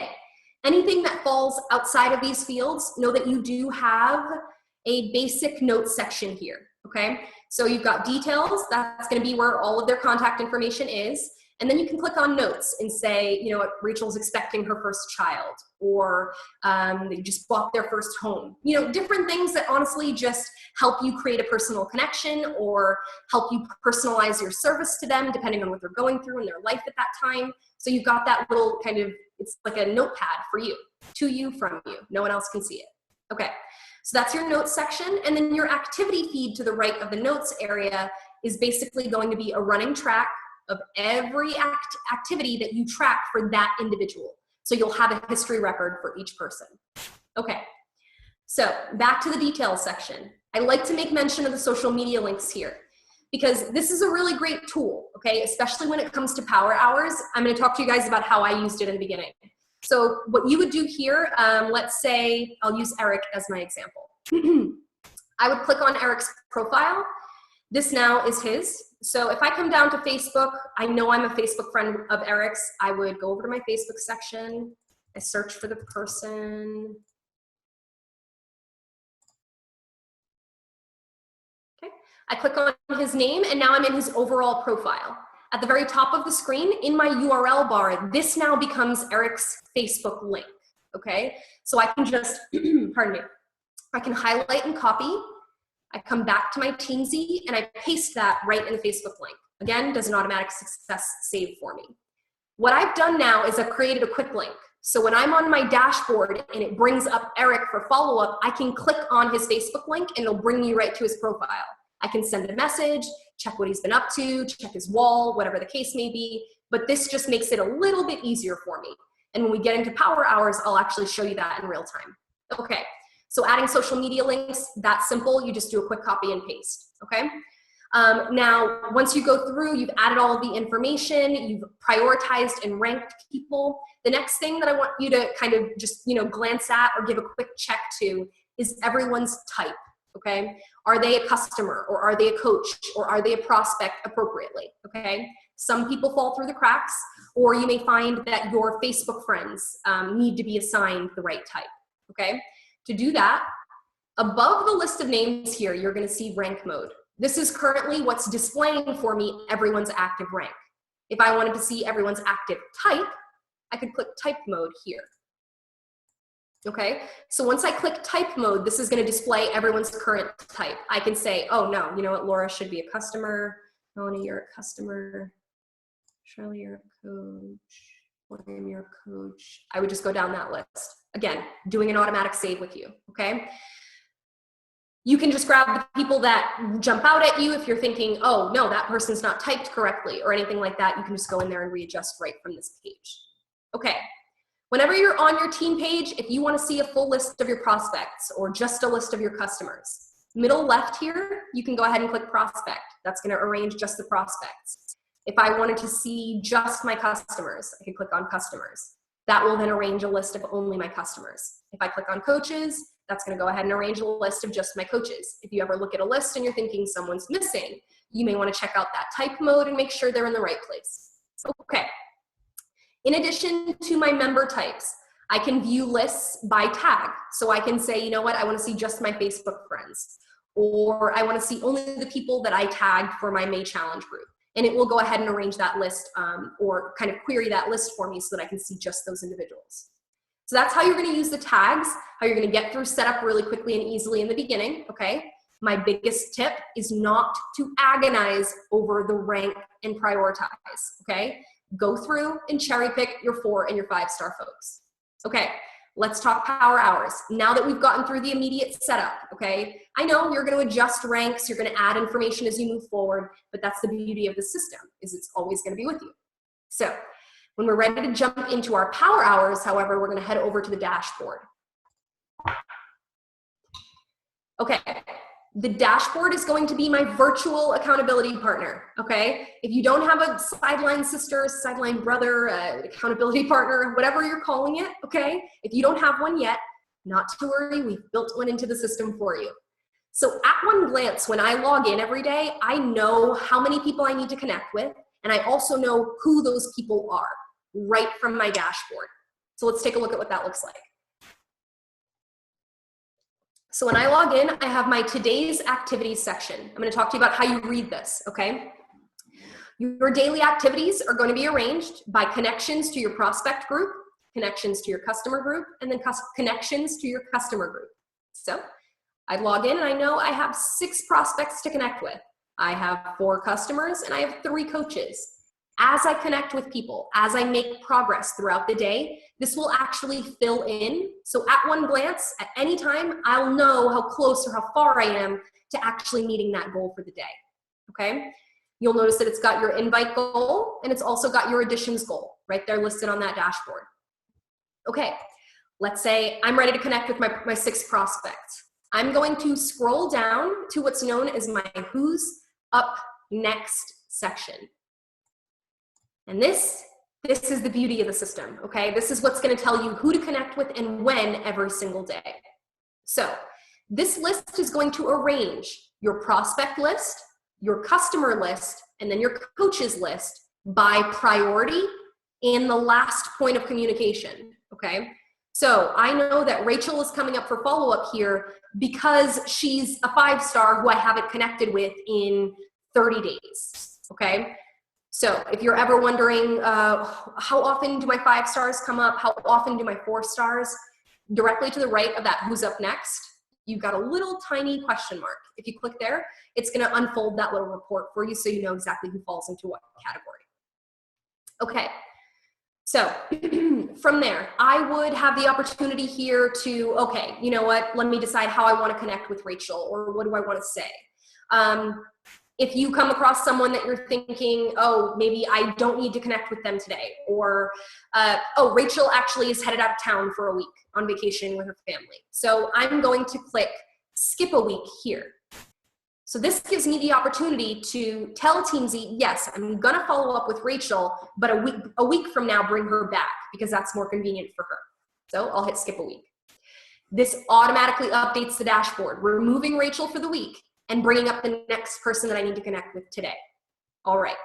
anything that falls outside of these fields, know that you do have a basic notes section here, okay? So you've got details, that's gonna be where all of their contact information is. And then you can click on notes and say, you know what, Rachel's expecting her first child, or they just bought their first home. You know, different things that honestly just help you create a personal connection or help you personalize your service to them depending on what they're going through in their life at that time. So you've got that little kind of, it's like a notepad for you, to you, from you. No one else can see it. Okay, so that's your notes section. And then your activity feed to the right of the notes area is basically going to be a running track of every activity that you track for that individual. So you'll have a history record for each person. Okay, so back to the details section. I like to make mention of the social media links here because this is a really great tool, okay, especially when it comes to power hours. I'm gonna talk to you guys about how I used it in the beginning. So what you would do here, let's say, I'll use Eric as my example. I would click on Eric's profile. This now is his. So if I come down to Facebook, I know I'm a Facebook friend of Eric's. I would go over to my Facebook section. I search for the person. Okay. I click on his name, and now I'm in his overall profile. At the very top of the screen, in my URL bar, this now becomes Eric's Facebook link, okay? So I can just, pardon me, I can highlight and copy. I come back to my Teamzy and I paste that right in the Facebook link. Again, does an automatic success save for me. What I've done now is I've created a quick link. So when I'm on my dashboard and it brings up Eric for follow-up, I can click on his Facebook link and it'll bring me right to his profile. I can send a message, check what he's been up to, check his wall, whatever the case may be, but this just makes it a little bit easier for me. And when we get into power hours, I'll actually show you that in real time. Okay. So adding social media links, that's simple. You just do a quick copy and paste, okay? Now, once you go through, you've added all of the information, you've prioritized and ranked people. The next thing that I want you to kind of just, you know, glance at or give a quick check to is everyone's type, okay? Are they a customer, or are they a coach, or are they a prospect appropriately, okay? Some people fall through the cracks, or you may find that your Facebook friends need to be assigned the right type, okay? To do that, above the list of names here, you're going to see rank mode. This is currently what's displaying for me everyone's active rank. If I wanted to see everyone's active type, I could click type mode here. Okay, so once I click type mode, this is going to display everyone's current type. I can say, oh no, you know what, Laura should be a customer, Melanie, you're a customer, Shirley, you're a coach, William, you're a coach. I would just go down that list. Again, doing an automatic save with you, okay? You can just grab the people that jump out at you if you're thinking, oh, no, that person's not typed correctly or anything like that. You can just go in there and readjust right from this page. Okay, whenever you're on your team page, if you want to see a full list of your prospects or just a list of your customers, middle left here, you can go ahead and click prospect. That's going to arrange just the prospects. If I wanted to see just my customers, I could click on customers. That will then arrange a list of only my customers. If I click on coaches, that's going to go ahead and arrange a list of just my coaches. If you ever look at a list and you're thinking someone's missing, you may want to check out that type mode and make sure they're in the right place. Okay. In addition to my member types, I can view lists by tag. So I can say, you know what, I want to see just my Facebook friends, or I want to see only the people that I tagged for my May Challenge group. And it will go ahead and arrange that list or kind of query that list for me so that I can see just those individuals. So that's how you're going to use the tags, how you're going to get through setup really quickly and easily in the beginning, okay? My biggest tip is not to agonize over the rank and prioritize, okay? Go through and cherry pick your 4 and your 5-star folks. Okay, let's talk power hours. Now that we've gotten through the immediate setup, okay? I know you're going to adjust ranks, you're going to add information as you move forward, but that's the beauty of the system, is it's always going to be with you. So when we're ready to jump into our power hours, however, we're going to head over to the dashboard. Okay, the dashboard is going to be my virtual accountability partner, okay? If you don't have a sideline sister, sideline brother, accountability partner, whatever you're calling it, okay? If you don't have one yet, not to worry, we've built one into the system for you. So at one glance, when I log in every day, I know how many people I need to connect with, and I also know who those people are right from my dashboard. So let's take a look at what that looks like. So when I log in, I have my today's activities section. I'm going to talk to you about how you read this, okay? Your daily activities are going to be arranged by connections to your prospect group, connections to your customer group, and then connections to your customer group. So I log in and I know I have 6 prospects to connect with. I have 4 customers and I have 3 coaches. As I connect with people, as I make progress throughout the day, this will actually fill in. So at one glance, at any time, I'll know how close or how far I am to actually meeting that goal for the day, okay? You'll notice that it's got your invite goal and it's also got your additions goal right there listed on that dashboard. Okay, let's say I'm ready to connect with my 6 prospects. I'm going to scroll down to what's known as my Who's Up Next section. And this is the beauty of the system, okay? This is what's gonna tell you who to connect with and when every single day. So this list is going to arrange your prospect list, your customer list, and then your coaches list by priority and the last point of communication, okay? So I know that Rachel is coming up for follow-up here because she's a 5-star who I haven't connected with in 30 days, okay? So if you're ever wondering, how often do my 5 stars come up? How often do my 4 stars? Directly to the right of that Who's Up Next, you've got a little tiny question mark. If you click there, it's gonna unfold that little report for you so you know exactly who falls into what category. Okay, so from there, I would have the opportunity here to, okay, you know what, let me decide how I wanna connect with Rachel, or what do I wanna say? If you come across someone that you're thinking, oh, maybe I don't need to connect with them today, or, oh, Rachel actually is headed out of town for a week on vacation with her family. So I'm going to click skip a week here. So this gives me the opportunity to tell Teamzy, yes, I'm gonna follow up with Rachel, but a week from now, bring her back because that's more convenient for her. So I'll hit skip a week. This automatically updates the dashboard, removing Rachel for the week and bringing up the next person that I need to connect with today. All right,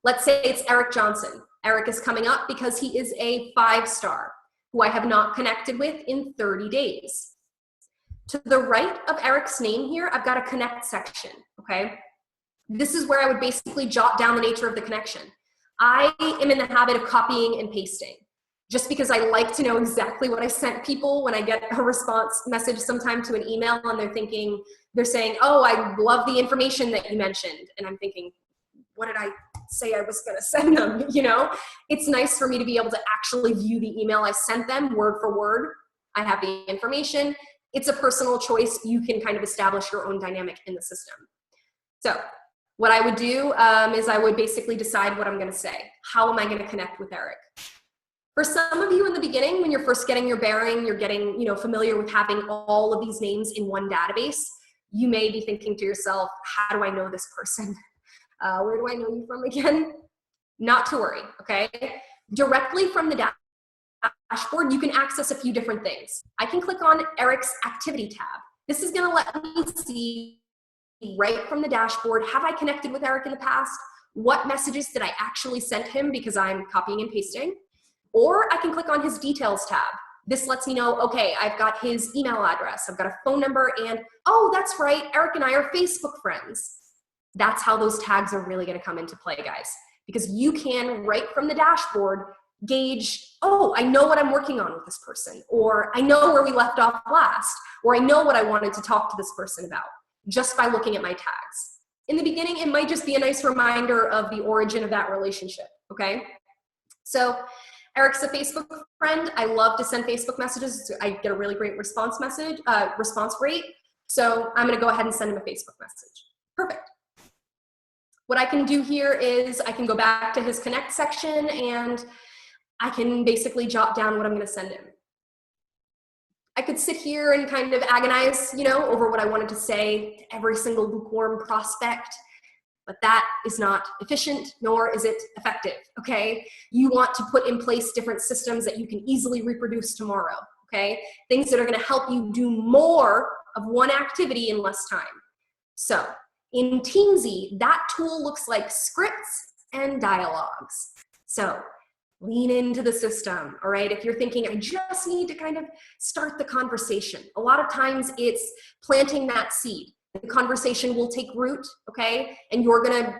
let's say it's Eric Johnson. Eric is coming up because he is a 5-star who I have not connected with in 30 days. To the right of Eric's name here, I've got a connect section, okay? This is where I would basically jot down the nature of the connection. I am in the habit of copying and pasting, just because I like to know exactly what I sent people when I get a response message sometime to an email and they're saying, oh, I love the information that you mentioned. And I'm thinking, what did I say I was gonna send them, you know? It's nice for me to be able to actually view the email I sent them word for word. I have the information. It's a personal choice. You can kind of establish your own dynamic in the system. So what I would do is I would basically decide what I'm gonna say. How am I gonna connect with Eric? For some of you in the beginning, when you're first getting your bearing, you're getting familiar with having all of these names in one database, you may be thinking to yourself, how do I know this person? Where do I know you from again? Not to worry, okay? Directly from the dashboard, you can access a few different things. I can click on Eric's activity tab. This is gonna let me see right from the dashboard, have I connected with Eric in the past? What messages did I actually send him because I'm copying and pasting? Or I can click on his details tab. This lets me know, okay, I've got his email address, I've got a phone number, and oh, that's right, Eric and I are Facebook friends. That's how those tags are really gonna come into play, guys. Because you can, right from the dashboard, gauge, oh, I know what I'm working on with this person, or I know where we left off last, or I know what I wanted to talk to this person about, just by looking at my tags. In the beginning, it might just be a nice reminder of the origin of that relationship, okay? So, Eric's a Facebook friend. I love to send Facebook messages. I get a really great response rate. So I'm gonna go ahead and send him a Facebook message. Perfect. What I can do here is I can go back to his connect section and I can basically jot down what I'm gonna send him. I could sit here and kind of agonize, over what I wanted to say to every single lukewarm prospect. But that is not efficient, nor is it effective, okay? You want to put in place different systems that you can easily reproduce tomorrow, okay? Things that are gonna help you do more of one activity in less time. So in Teamzy, that tool looks like scripts and dialogues. So lean into the system, all right? If you're thinking, I just need to kind of start the conversation. A lot of times it's planting that seed. The conversation will take root, okay? And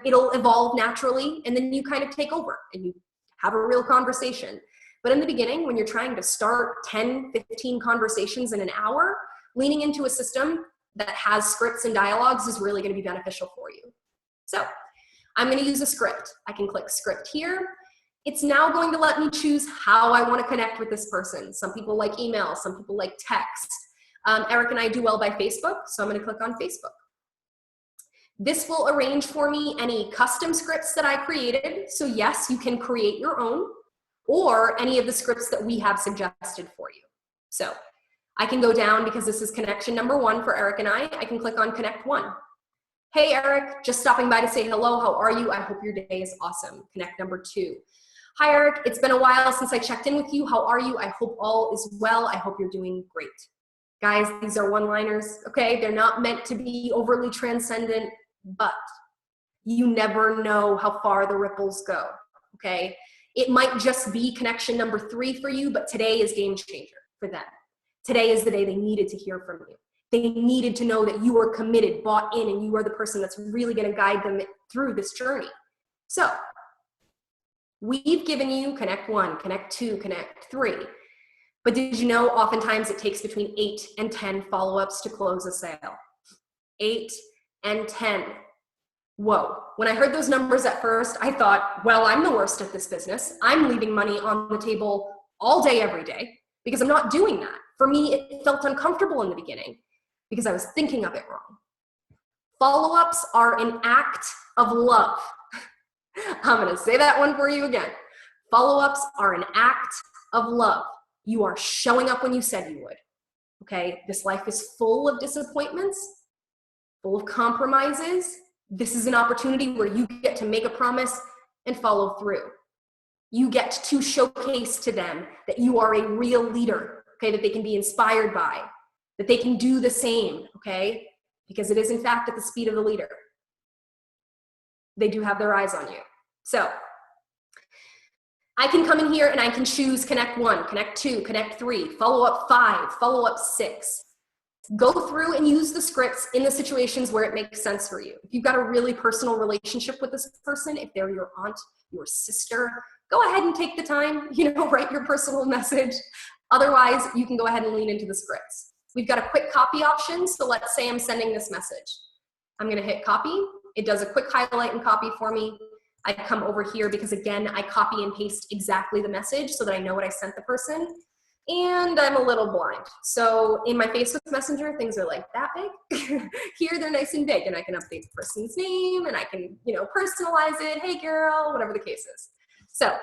it'll evolve naturally, and then you kind of take over and you have a real conversation. But in the beginning, when you're trying to start 10, 15 conversations in an hour, leaning into a system that has scripts and dialogues is really gonna be beneficial for you. So I'm gonna use a script. I can click script here. It's now going to let me choose how I wanna connect with this person. Some people like email, some people like text. Eric and I do well by Facebook, so I'm gonna click on Facebook. This will arrange for me any custom scripts that I created. So yes, you can create your own, or any of the scripts that we have suggested for you. So I can go down, because this is connection number 1 for Eric and I can click on connect 1. Hey Eric, just stopping by to say hello, how are you? I hope your day is awesome. Connect number 2. Hi Eric, it's been a while since I checked in with you. How are you? I hope all is well. I hope you're doing great. Guys, these are one-liners, okay? They're not meant to be overly transcendent, but you never know how far the ripples go, okay? It might just be connection number 3 for you, but today is game changer for them. Today is the day they needed to hear from you. They needed to know that you are committed, bought in, and you are the person that's really gonna guide them through this journey. So, we've given you connect 1, connect 2, connect 3. But did you know oftentimes it takes between 8 and 10 follow-ups to close a sale? 8 and 10. Whoa. When I heard those numbers at first, I thought, well, I'm the worst at this business. I'm leaving money on the table all day, every day, because I'm not doing that. For me, it felt uncomfortable in the beginning because I was thinking of it wrong. Follow-ups are an act of love. I'm gonna say that one for you again. Follow-ups are an act of love. You are showing up when you said you would, okay? This life is full of disappointments, full of compromises. This is an opportunity where you get to make a promise and follow through. You get to showcase to them that you are a real leader, okay? That they can be inspired by, that they can do the same, okay? Because it is in fact at the speed of the leader. They do have their eyes on you. So I can come in here and I can choose connect 1, connect 2, connect 3, follow up 5, follow up 6. Go through and use the scripts in the situations where it makes sense for you. If you've got a really personal relationship with this person, if they're your aunt, your sister, go ahead and take the time, write your personal message. Otherwise, you can go ahead and lean into the scripts. We've got a quick copy option. So let's say I'm sending this message. I'm gonna hit copy. It does a quick highlight and copy for me. I come over here because again, I copy and paste exactly the message so that I know what I sent the person. And I'm a little blind. So in my Facebook Messenger, things are like that big. Here they're nice and big, and I can update the person's name and I can, personalize it. Hey girl, whatever the case is. So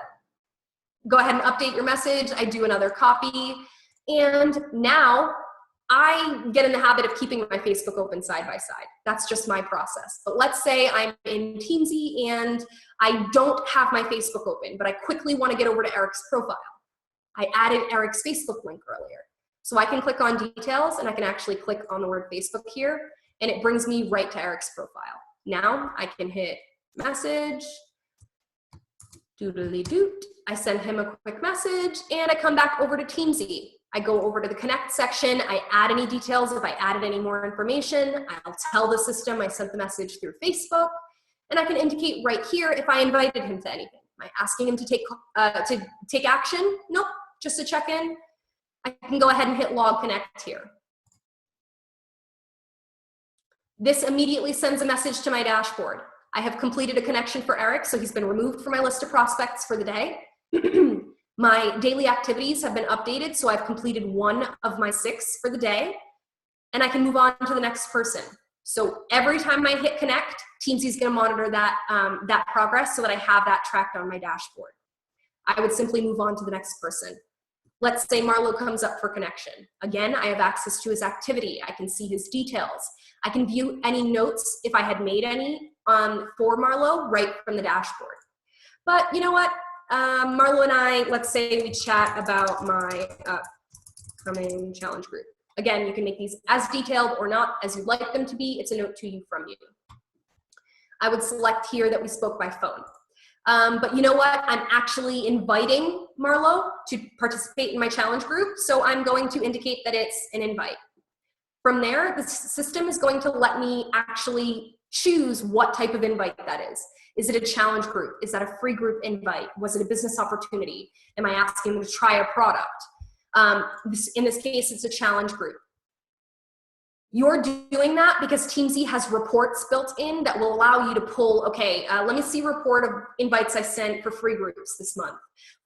go ahead and update your message. I do another copy. And now I get in the habit of keeping my Facebook open side by side. That's just my process. But let's say I'm in Teamzy and I don't have my Facebook open, but I quickly want to get over to Eric's profile. I added Eric's Facebook link earlier. So I can click on details and I can actually click on the word Facebook here and it brings me right to Eric's profile. Now I can hit message, doodly doot. I send him a quick message and I come back over to Teamzy. I go over to the connect section. I add any details. If I added any more information, I'll tell the system I sent the message through Facebook and I can indicate right here if I invited him to anything. Am I asking him to take action? Nope, just to check in. I can go ahead and hit log connect here. This immediately sends a message to my dashboard. I have completed a connection for Eric, so he's been removed from my list of prospects for the day. My daily activities have been updated, so I've completed 1 of my 6 for the day, and I can move on to the next person. So every time I hit connect, Teamzy's gonna monitor that, that progress so that I have that tracked on my dashboard. I would simply move on to the next person. Let's say Marlo comes up for connection. Again, I have access to his activity. I can see his details. I can view any notes if I had made any for Marlo right from the dashboard. But you know what? Marlo and I, let's say we chat about my upcoming challenge group. Again, you can make these as detailed or not as you'd like them to be. It's a note to you from you. I would select here that we spoke by phone. But you know what? I'm actually inviting Marlo to participate in my challenge group. So I'm going to indicate that it's an invite. From there, the system is going to let me actually choose what type of invite that is. Is it a challenge group? Is that a free group invite? Was it a business opportunity? Am I asking them to try a product? In this case, it's a challenge group. You're doing that because Teamzy has reports built in that will allow you to pull, okay, let me see a report of invites I sent for free groups this month,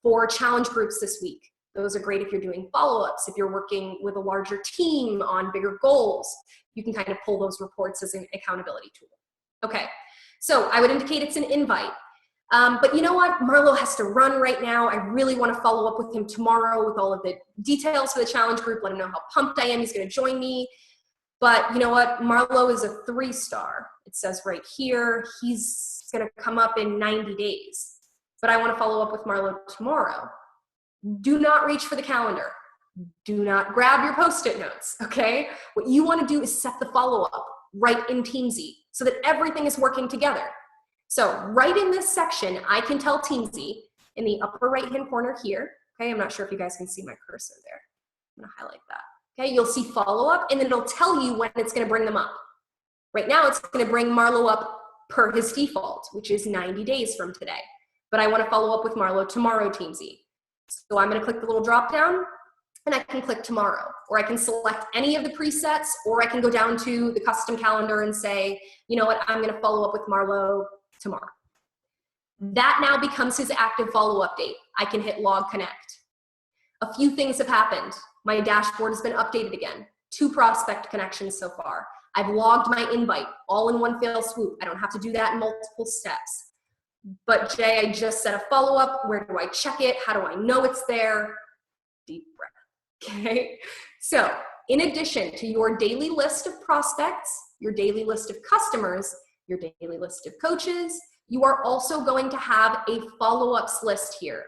for challenge groups this week. Those are great if you're doing follow-ups, if you're working with a larger team on bigger goals. You can kind of pull those reports as an accountability tool. Okay, so I would indicate it's an invite. But you know what? Marlo has to run right now. I really want to follow up with him tomorrow with all of the details for the challenge group, let him know how pumped I am. He's going to join me. But you know what? Marlo is a 3-star. It says right here, he's going to come up in 90 days. But I want to follow up with Marlo tomorrow. Do not reach for the calendar. Do not grab your Post-it notes, okay? What you want to do is set the follow-up right in Teamzy so that everything is working together. So right in this section, I can tell Teamzy in the upper right-hand corner here, okay? I'm not sure if you guys can see my cursor there. I'm going to highlight that. Okay, you'll see follow-up, and then it'll tell you when it's going to bring them up. Right now, it's going to bring Marlo up per his default, which is 90 days from today. But I want to follow up with Marlo tomorrow, Teamzy. So I'm going to click the little drop-down, and I can click tomorrow. Or I can select any of the presets, or I can go down to the custom calendar and say, you know what, I'm going to follow up with Marlo tomorrow. That now becomes his active follow-up date. I can hit log connect. A few things have happened. My dashboard has been updated again. 2 prospect connections so far. I've logged my invite all in one fell swoop. I don't have to do that in multiple steps. But Jay, I just set a follow-up. Where do I check it? How do I know it's there? Deep breath, okay? So in addition to your daily list of prospects, your daily list of customers, your daily list of coaches, you are also going to have a follow-ups list here.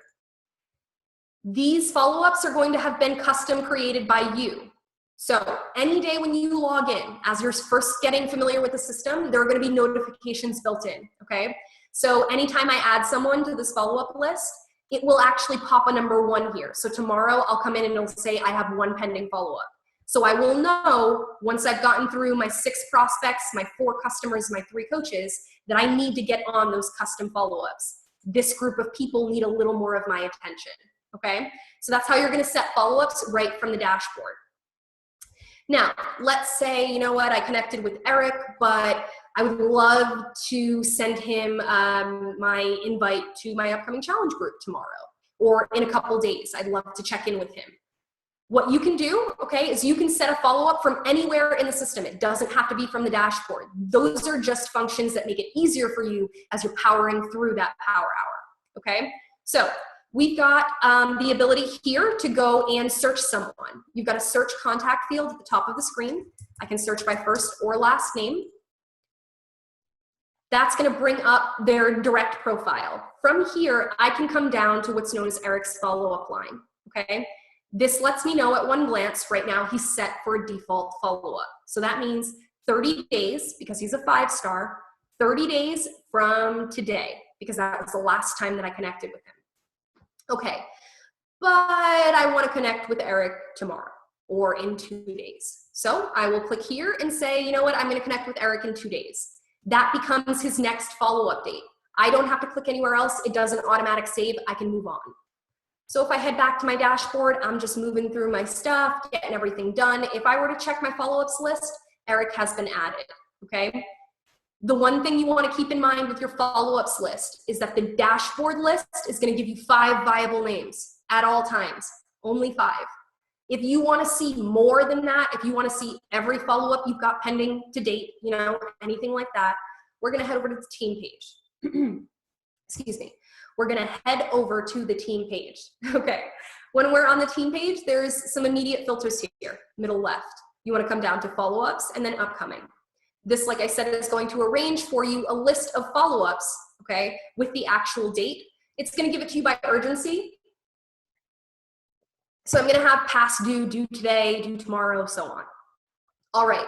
These follow-ups are going to have been custom created by you. So any day when you log in, as you're first getting familiar with the system, there are going to be notifications built in, okay? So anytime I add someone to this follow-up list, it will actually pop a number 1 here. So tomorrow I'll come in and it'll say I have 1 pending follow-up. So I will know once I've gotten through my 6 prospects, my 4 customers, my 3 coaches, that I need to get on those custom follow-ups. This group of people need a little more of my attention. Okay, so that's how you're going to set follow-ups right from the dashboard. Now, let's say, you know what, I connected with Eric, but I would love to send him my invite to my upcoming challenge group tomorrow or in a couple days. I'd love to check in with him. What you can do, okay, is you can set a follow-up from anywhere in the system. It doesn't have to be from the dashboard. Those are just functions that make it easier for you as you're powering through that power hour, okay? So we've got the ability here to go and search someone. You've got a search contact field at the top of the screen. I can search by first or last name. That's going to bring up their direct profile. From here, I can come down to what's known as Eric's follow-up line, okay? This lets me know at one glance, right now he's set for a default follow-up. So that means 30 days, because he's a 5-star, 30 days from today, because that was the last time that I connected with him. Okay, but I want to connect with Eric tomorrow or in 2 days. So I will click here and say, you know what, I'm going to connect with Eric in 2 days. That becomes his next follow-up date. I don't have to click anywhere else. It does an automatic save. I can move on. So if I head back to my dashboard, I'm just moving through my stuff, getting everything done. If I were to check my follow-ups list, Eric has been added, okay? The one thing you want to keep in mind with your follow-ups list is that the dashboard list is going to give you 5 viable names at all times, only 5. If you want to see more than that, if you want to see every follow-up you've got pending to date, you know, anything like that, we're going to head over to the team page. Excuse me. We're going to head over to the team page. Okay. When we're on the team page, there's some immediate filters here, middle left. You want to come down to follow-ups and then upcoming. This, like I said, is going to arrange for you a list of follow-ups, okay, with the actual date. It's going to give it to you by urgency. So I'm going to have past due, due today, due tomorrow, so on. All right.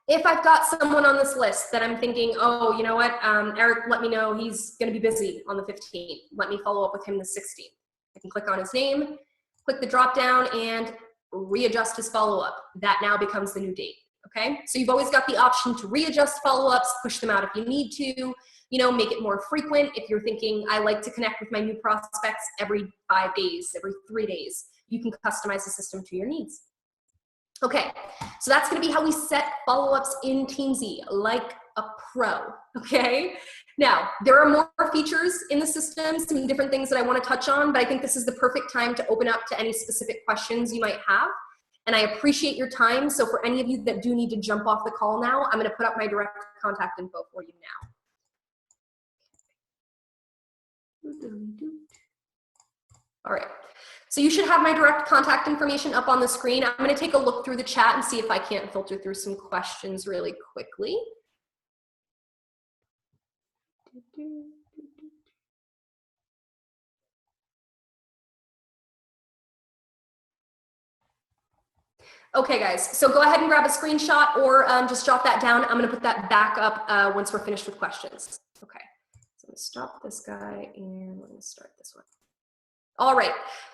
If I've got someone on this list that I'm thinking, oh, you know what, Eric, let me know he's going to be busy on the 15th. Let me follow up with him the 16th. I can click on his name, click the drop down, and readjust his follow-up. That now becomes the new date. okay? So you've always got the option to readjust follow-ups, push them out if you need to, make it more frequent. If you're thinking, I like to connect with my new prospects every 5 days, every 3 days, you can customize the system to your needs. Okay, so that's gonna be how we set follow-ups in Teamzy, like a pro, okay? Now, there are more features in the system, some different things that I wanna touch on, but I think this is the perfect time to open up to any specific questions you might have. And I appreciate your time, so for any of you that do need to jump off the call now, I'm gonna put up my direct contact info for you now. All right. So you should have my direct contact information up on the screen. I'm going to take a look through the chat and see if I can't filter through some questions really quickly. Okay, guys, so go ahead and grab a screenshot or just jot that down. I'm going to put that back up once we're finished with questions. Okay, so I'm going to stop this guy and we're going to start this one. All right,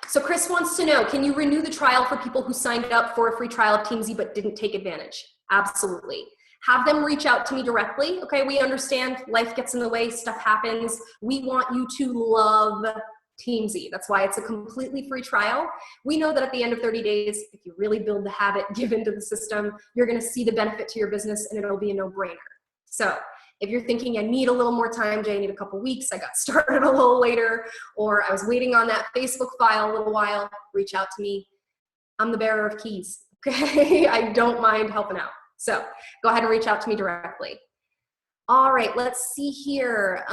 so Chris wants to know, can you renew the trial for people who signed up for a free trial of Teamzy but didn't take advantage? Absolutely. Have them reach out to me directly, okay? We understand life gets in the way, stuff happens. We want you to love Teamzy. That's why it's a completely free trial. We know that at the end of 30 days, if you really build the habit, give into the system, you're gonna see the benefit to your business and it'll be a no-brainer. So if you're thinking I need a little more time, Jay, I need a couple weeks, I got started a little later, or I was waiting on that Facebook file a little while, reach out to me. I'm the bearer of keys, okay? I don't mind helping out. So go ahead and reach out to me directly. All right, let's see here.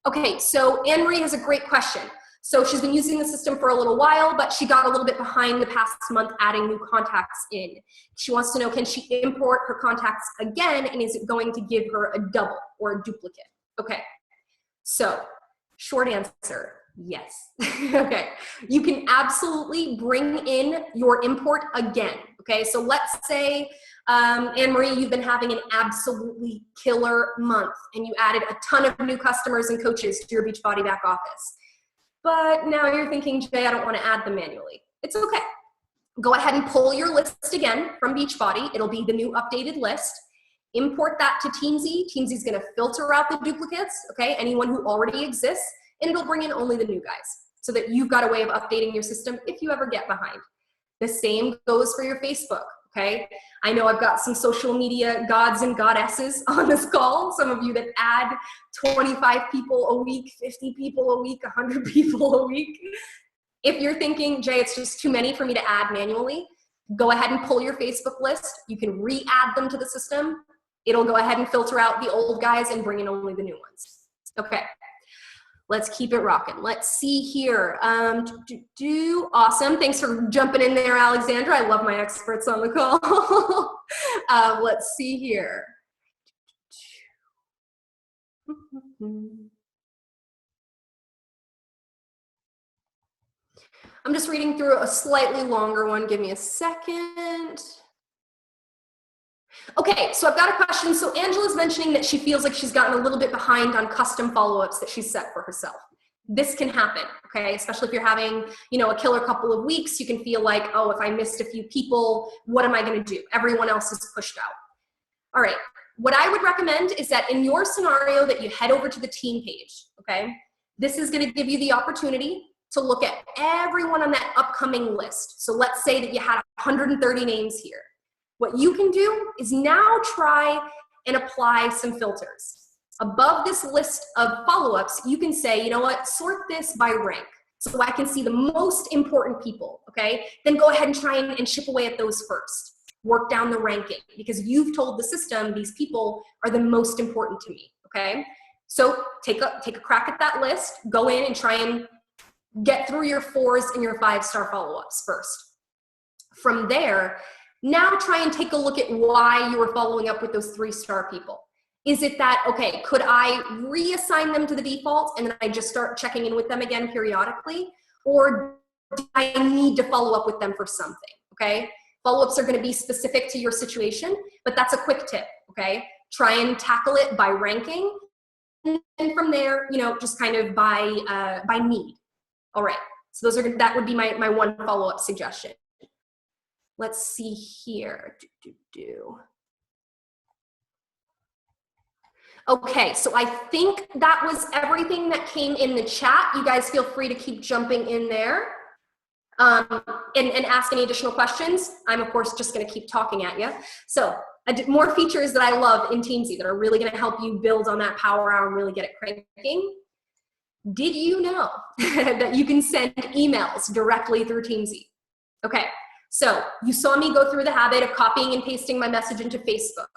Okay, so Anne-Marie has a great question. So she's been using the system for a little while, but she got a little bit behind the past month adding new contacts in. She wants to know, can she import her contacts again, and is it going to give her a double or a duplicate? Okay, so short answer, yes. Okay, you can absolutely bring in your import again. Okay, so let's say, Anne-Marie, you've been having an absolutely killer month and you added a ton of new customers and coaches to your Beachbody back office. But now you're thinking, Jay, I don't want to add them manually. It's okay. Go ahead and pull your list again from Beachbody. It'll be the new updated list. Import that to Teamzy. Teamzy's going to filter out the duplicates, okay, anyone who already exists, and it'll bring in only the new guys so that you've got a way of updating your system if you ever get behind. The same goes for your Facebook, okay? I know I've got some social media gods and goddesses on this call, some of you that add 25 people a week, 50 people a week, 100 people a week. If you're thinking, Jay, it's just too many for me to add manually, go ahead and pull your Facebook list. You can re-add them to the system. It'll go ahead and filter out the old guys and bring in only the new ones. Okay. Let's keep it rocking. Let's see here. Awesome. Thanks for jumping in there, Alexandra. I love my experts on the call. Let's see here. I'm just reading through a slightly longer one. Give me a second. Okay, so I've got a question. So Angela's mentioning that she feels like she's gotten a little bit behind on custom follow-ups that she's set for herself. This can happen, okay? Especially if you're having, a killer couple of weeks, you can feel like, oh, if I missed a few people, what am I gonna do? Everyone else is pushed out. All right, what I would recommend is that in your scenario that you head over to the team page, okay? This is gonna give you the opportunity to look at everyone on that upcoming list. So let's say that you had 130 names here. What you can do is now try and apply some filters. Above this list of follow-ups, you can say, you know what, sort this by rank so I can see the most important people, okay? Then go ahead and try and chip away at those first. Work down the ranking because you've told the system these people are the most important to me, okay? So take a crack at that list, go in and try and get through your 4s and your 5-star follow-ups first. From there, now try and take a look at why you were following up with those 3-star people. Is it that, okay, could I reassign them to the default and then I just start checking in with them again periodically? Or do I need to follow up with them for something, okay? Follow-ups are gonna be specific to your situation, but that's a quick tip, okay? Try and tackle it by ranking, and from there, just kind of by need. All right, so that would be my one follow-up suggestion. Let's see here. Okay, so I think that was everything that came in the chat. You guys feel free to keep jumping in there and ask any additional questions. I'm, of course, just going to keep talking at you. So more features that I love in Teamzy that are really going to help you build on that power hour and really get it cranking. Did you know that you can send emails directly through Teamzy? Okay, so you saw me go through the habit of copying and pasting my message into Facebook,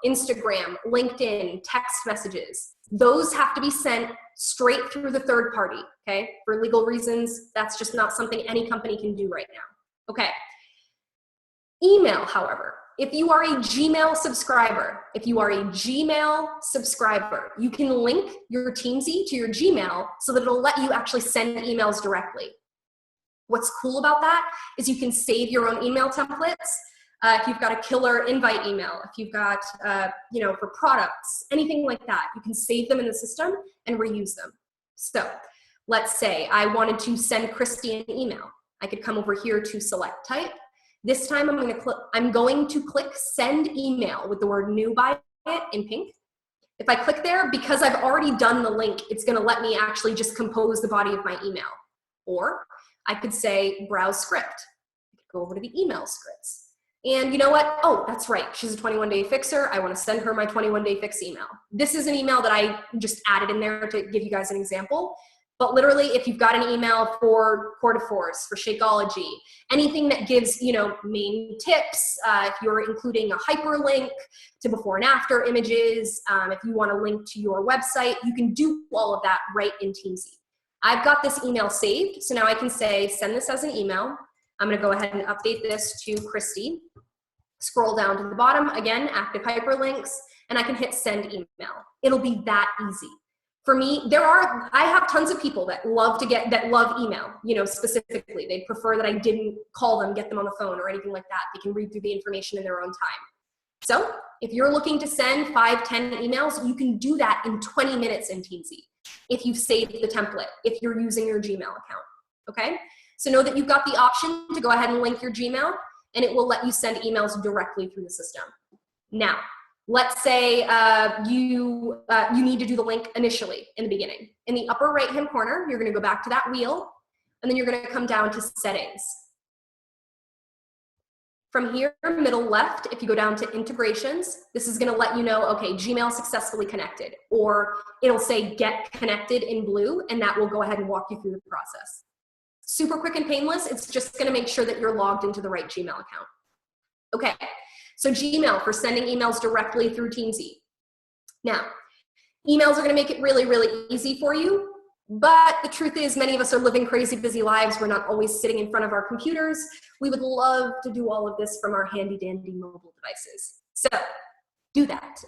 Instagram, LinkedIn, text messages. Those have to be sent straight through the third party, okay? For legal reasons, that's just not something any company can do right now, okay? Email, however, if you are a Gmail subscriber, you can link your Teamzy to your Gmail so that it'll let you actually send emails directly. What's cool about that is you can save your own email templates. If you've got a killer invite email, if you've got, for products, anything like that, you can save them in the system and reuse them. So let's say I wanted to send Christy an email. I could come over here to select type. This time I'm going to click send email with the word new by it in pink. If I click there, because I've already done the link, it's going to let me actually just compose the body of my email. Or I could say browse script. I could go over to the email scripts. And you know what? Oh, that's right. She's a 21-day fixer. I want to send her my 21-day fix email. This is an email that I just added in there to give you guys an example. But literally, if you've got an email for Core de Force, for Shakeology, anything that gives, main tips, if you're including a hyperlink to before and after images, if you want to link to your website, you can do all of that right in Teamzy. I've got this email saved, so now I can say, send this as an email. I'm going to go ahead and update this to Christy. Scroll down to the bottom, again, active hyperlinks, and I can hit send email. It'll be that easy. For me, I have tons of people that love email, specifically. They prefer that I didn't call them, get them on the phone or anything like that. They can read through the information in their own time. So if you're looking to send 5, 10 emails, you can do that in 20 minutes in Teamzy if you've saved the template, if you're using your Gmail account, okay? So know that you've got the option to go ahead and link your Gmail, and it will let you send emails directly through the system. Now, let's say you need to do the link initially in the beginning. In the upper right-hand corner, you're going to go back to that wheel, and then you're going to come down to settings. From here, middle left, if you go down to integrations, this is going to let you know, okay, Gmail successfully connected, or it'll say get connected in blue, and that will go ahead and walk you through the process. Super quick and painless. It's just going to make sure that you're logged into the right Gmail account. Okay, so Gmail for sending emails directly through Teamzy. Now, emails are going to make it really, really easy for you, but the truth is many of us are living crazy busy lives. We're not always sitting in front of our computers. We would love to do all of this from our handy dandy mobile devices. So do that.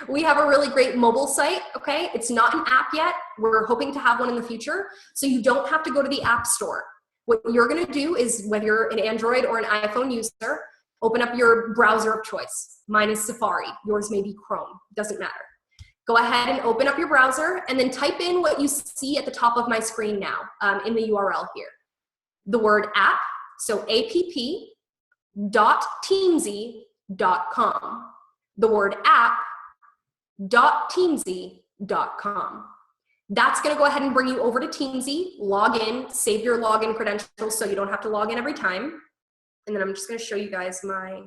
We have a really great mobile site, okay? It's not an app yet. We're hoping to have one in the future, so you don't have to go to the App Store. What you're going to do is, whether you're an Android or an iPhone user, open up your browser of choice. Mine is Safari. Yours may be Chrome. Doesn't matter. Go ahead and open up your browser and then type in what you see at the top of my screen now in the URL here. The word app, so app.teamzy.com. The word app.teamzy.com. That's going to go ahead and bring you over to Teamzy, log in, save your login credentials so you don't have to log in every time. And then I'm just going to show you guys my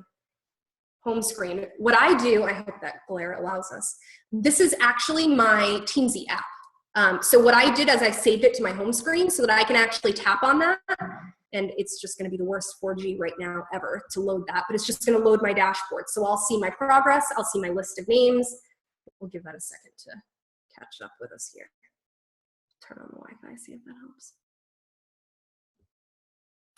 home screen. What I do, I hope that glare allows us. This is actually my Teamzy app. So what I did is I saved it to my home screen so that I can actually tap on that. And it's just going to be the worst 4G right now ever to load that, but it's just going to load my dashboard. So I'll see my progress. I'll see my list of names. We'll give that a second to catch up with us here. Turn on the Wi-Fi, see if that helps.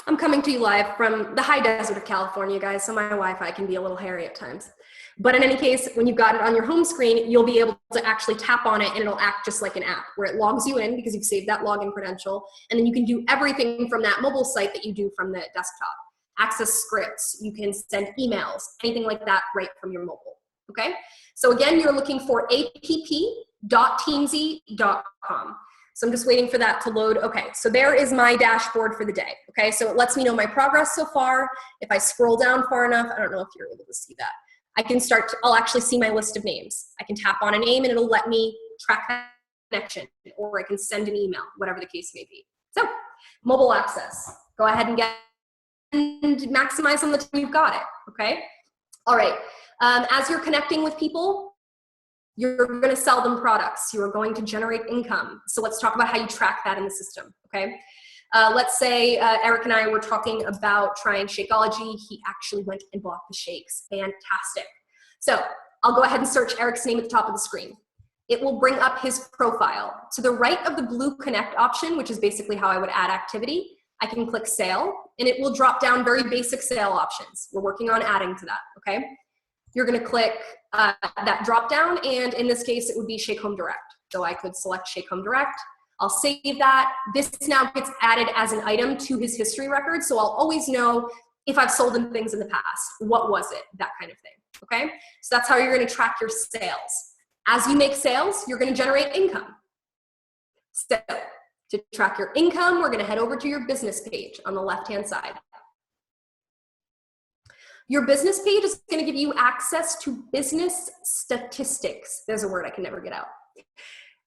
I'm coming to you live from the high desert of California, guys, so my Wi-Fi can be a little hairy at times. But in any case, when you've got it on your home screen, you'll be able to actually tap on it and it'll act just like an app where it logs you in because you've saved that login credential. And then you can do everything from that mobile site that you do from the desktop. Access scripts, you can send emails, anything like that right from your mobile, okay? So again, you're looking for app.teamzy.com. So I'm just waiting for that to load. Okay, so there is my dashboard for the day. Okay, so it lets me know my progress so far. If I scroll down far enough, I don't know if you're able to see that. I can start to, I'll actually see my list of names. I can tap on a name and it'll let me track that connection, or I can send an email, whatever the case may be. So mobile access, go ahead and get and maximize on the time you've got it, okay? All right, as you're connecting with people, you're gonna sell them products. You are going to generate income. So let's talk about how you track that in the system, okay? Let's say Eric and I were talking about trying Shakeology. He actually went and bought the shakes. Fantastic. So I'll go ahead and search Eric's name at the top of the screen. It will bring up his profile. To the right of the blue connect option, which is basically how I would add activity, I can click sale, and it will drop down very basic sale options. We're working on adding to that, okay? You're gonna click that drop down, and in this case, it would be Shake Home Direct. So I could select Shake Home Direct. I'll save that. This now gets added as an item to his history record, so I'll always know if I've sold him things in the past. What was it? That kind of thing, okay? So that's how you're gonna track your sales. As you make sales, you're gonna generate income. So to track your income, we're gonna head over to your business page on the left-hand side. Your business page is gonna give you access to business statistics. There's a word I can never get out.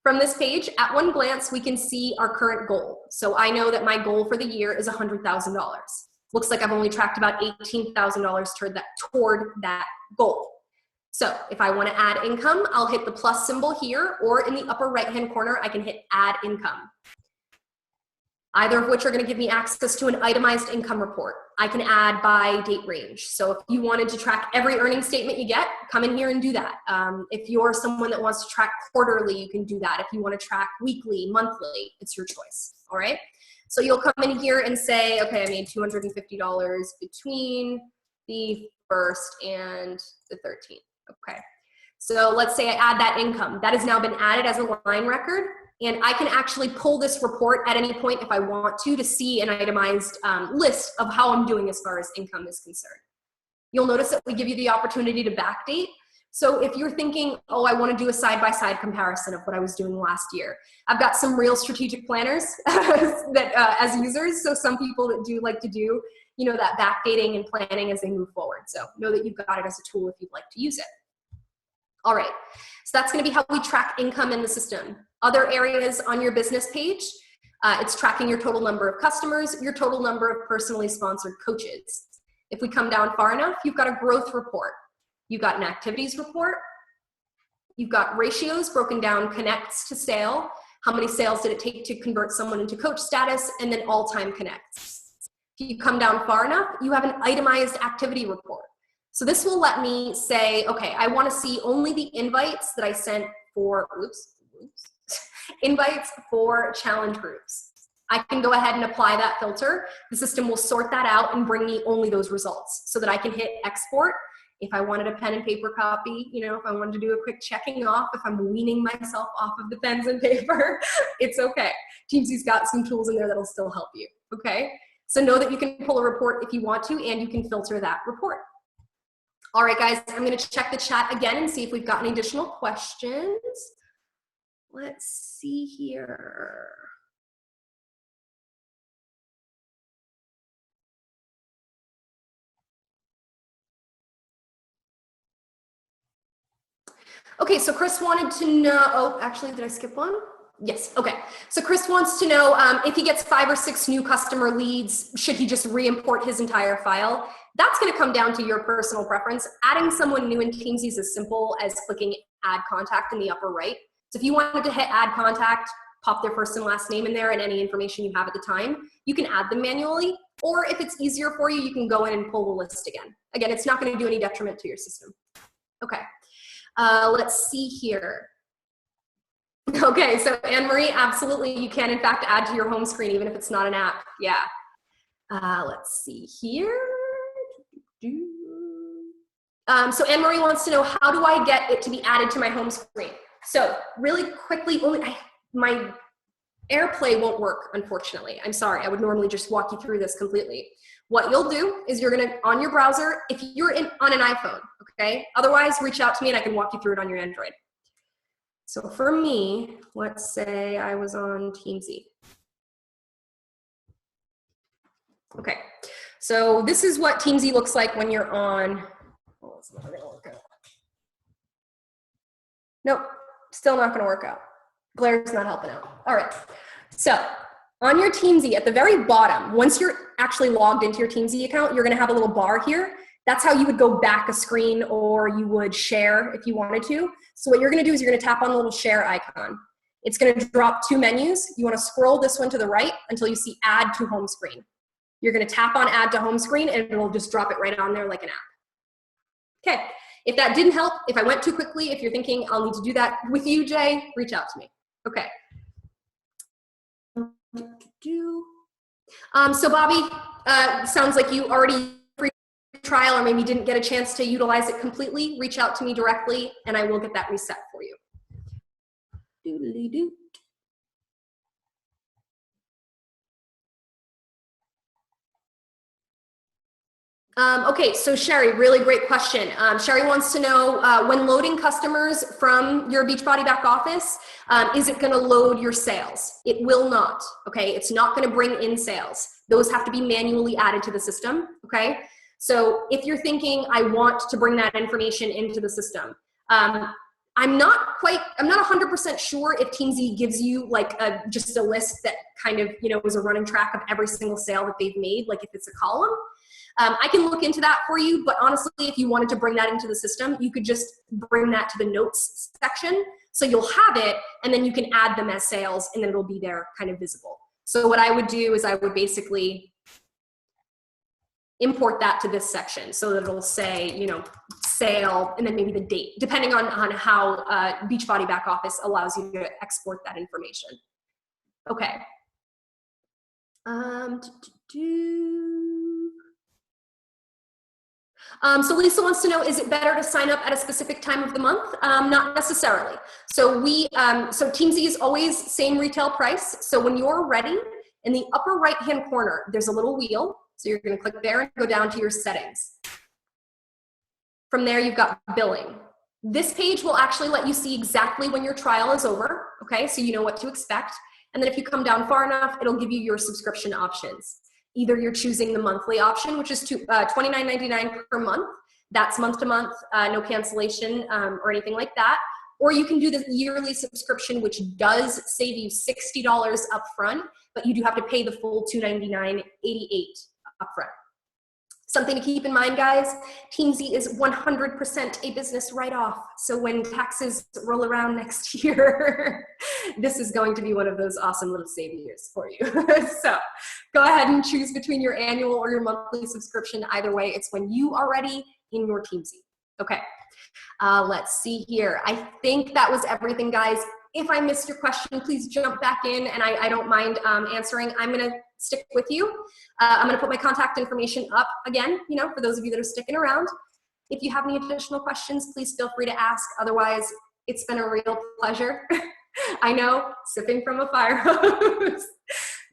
From this page, at one glance, we can see our current goal. So I know that my goal for the year is $100,000. Looks like I've only tracked about $18,000 toward that goal. So if I want to add income, I'll hit the plus symbol here, or in the upper right-hand corner, I can hit add income. Either of which are going to give me access to an itemized income report. I can add by date range. So if you wanted to track every earning statement you get, come in here and do that. If you're someone that wants to track quarterly, you can do that. If you want to track weekly, monthly, it's your choice, all right? So you'll come in here and say, okay, I made $250 between the 1st and the 13th. Okay, so let's say I add that income. That has now been added as a line record, and I can actually pull this report at any point if I want to see an itemized list of how I'm doing as far as income is concerned. You'll notice that we give you the opportunity to backdate. So if you're thinking, oh, I want to do a side-by-side comparison of what I was doing last year, I've got some real strategic planners that as users, so some people that do like to do, you know, that backdating and planning as they move forward. So know that you've got it as a tool if you'd like to use it. All right, so that's gonna be how we track income in the system. Other areas on your business page, it's tracking your total number of customers, your total number of personally sponsored coaches. If we come down far enough, you've got a growth report. You've got an activities report. You've got ratios broken down, connects to sale. How many sales did it take to convert someone into coach status? And then all-time connects. If you come down far enough, you have an itemized activity report. So this will let me say, okay, I want to see only the invites that I sent for, invites for challenge groups. I can go ahead and apply that filter. The system will sort that out and bring me only those results so that I can hit export. If I wanted a pen and paper copy, you know, if I wanted to do a quick checking off, if I'm weaning myself off of the pens and paper, it's okay. Teamzy's got some tools in there that'll still help you, okay? So know that you can pull a report if you want to, and you can filter that report. All right, guys, I'm gonna check the chat again and see if we've got any additional questions. Let's see here. Okay, so Chris wanted to know, oh, actually, did I skip one? Yes, okay. So Chris wants to know if he gets 5 or 6 new customer leads, should he just re-import his entire file? That's gonna come down to your personal preference. Adding someone new in Teamzy is as simple as clicking add contact in the upper right. So if you wanted to hit add contact, pop their first and last name in there and any information you have at the time, you can add them manually, or if it's easier for you, you can go in and pull the list again. Again, it's not gonna do any detriment to your system. Okay, let's see here. Okay, so Anne-Marie, absolutely, you can in fact add to your home screen even if it's not an app, yeah. Let's see here. So Anne-Marie wants to know, how do I get it to be added to my home screen? So really quickly, my AirPlay won't work, unfortunately. I'm sorry, I would normally just walk you through this completely. What you'll do is you're gonna, on your browser, if you're on an iPhone, okay? Otherwise, reach out to me and I can walk you through it on your Android. So for me, let's say I was on Teamzy. Okay, so this is what Teamzy looks like when you're on. Oh, it's not gonna work out. Nope, still not gonna work out. Glaire's not helping out. All right, so on your Teamzy, at the very bottom, once you're actually logged into your Teamzy account, you're gonna have a little bar here. That's how you would go back a screen, or you would share if you wanted to. So what you're gonna do is you're gonna tap on the little share icon. It's gonna drop 2 menus. You wanna scroll this one to the right until you see add to home screen. You're gonna tap on add to home screen and it'll just drop it right on there like an app. Okay, if that didn't help, if I went too quickly, if you're thinking I'll need to do that with you, Jay, reach out to me. Okay. So Bobby, sounds like you already free trial or maybe didn't get a chance to utilize it completely. Reach out to me directly and I will get that reset for you. Doodly-doo. Okay, so Sherry, really great question. Sherry wants to know, when loading customers from your Beachbody back office, is it gonna load your sales? It will not, okay? It's not gonna bring in sales. Those have to be manually added to the system, okay? So if you're thinking, I want to bring that information into the system, I'm not 100% sure if Teamzy gives you like just a list that kind of, you know, is a running track of every single sale that they've made, like if it's a column. I can look into that for you, but honestly, if you wanted to bring that into the system, you could just bring that to the notes section. So you'll have it, and then you can add them as sales, and then it'll be there kind of visible. So what I would do is I would basically import that to this section so that it'll say, you know, sale, and then maybe the date, depending on how Beachbody back office allows you to export that information. Okay. So Lisa wants to know, is it better to sign up at a specific time of the month? Not necessarily. So so Teamzy is always same retail price. So when you're ready, in the upper right-hand corner, there's a little wheel. So you're gonna click there and go down to your settings. From there, you've got billing. This page will actually let you see exactly when your trial is over, okay? So you know what to expect. And then if you come down far enough, it'll give you your subscription options. Either you're choosing the monthly option, which is $29.99 per month. That's month to month, no cancellation or anything like that. Or you can do the yearly subscription, which does save you $60 upfront, but you do have to pay the full $299.88 upfront. Something to keep in mind, guys, Teamzy is 100% a business write-off. So when taxes roll around next year, this is going to be one of those awesome little saviors for you. So go ahead and choose between your annual or your monthly subscription. Either way, it's when you are ready in your Teamzy. Okay, let's see here. I think that was everything, guys. If I missed your question, please jump back in, and I don't mind answering. I'm gonna stick with you. I'm gonna put my contact information up again, you know, for those of you that are sticking around. If you have any additional questions, please feel free to ask. Otherwise, it's been a real pleasure. I know, sipping from a fire hose.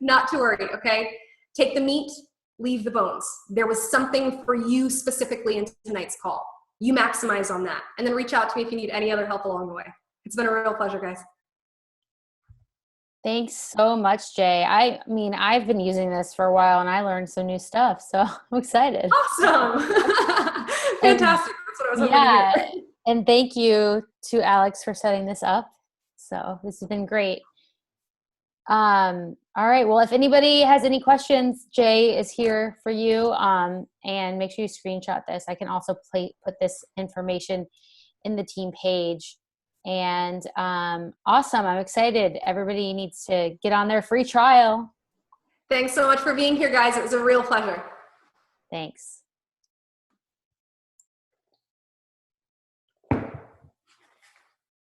Not to worry, okay? Take the meat, leave the bones. There was something for you specifically in tonight's call. You maximize on that, and then reach out to me if you need any other help along the way. It's been a real pleasure, guys. Thanks so much, Jay. I mean, I've been using this for a while and I learned some new stuff, so I'm excited. Awesome. Fantastic. That's what I was hoping to hear. And thank you to Alex for setting this up. So this has been great. All right. Well, if anybody has any questions, Jay is here for you. And make sure you screenshot this. I can also put this information in the team page. And awesome. I'm excited. Everybody needs to get on their free trial. Thanks so much for being here, guys. It was a real pleasure. Thanks.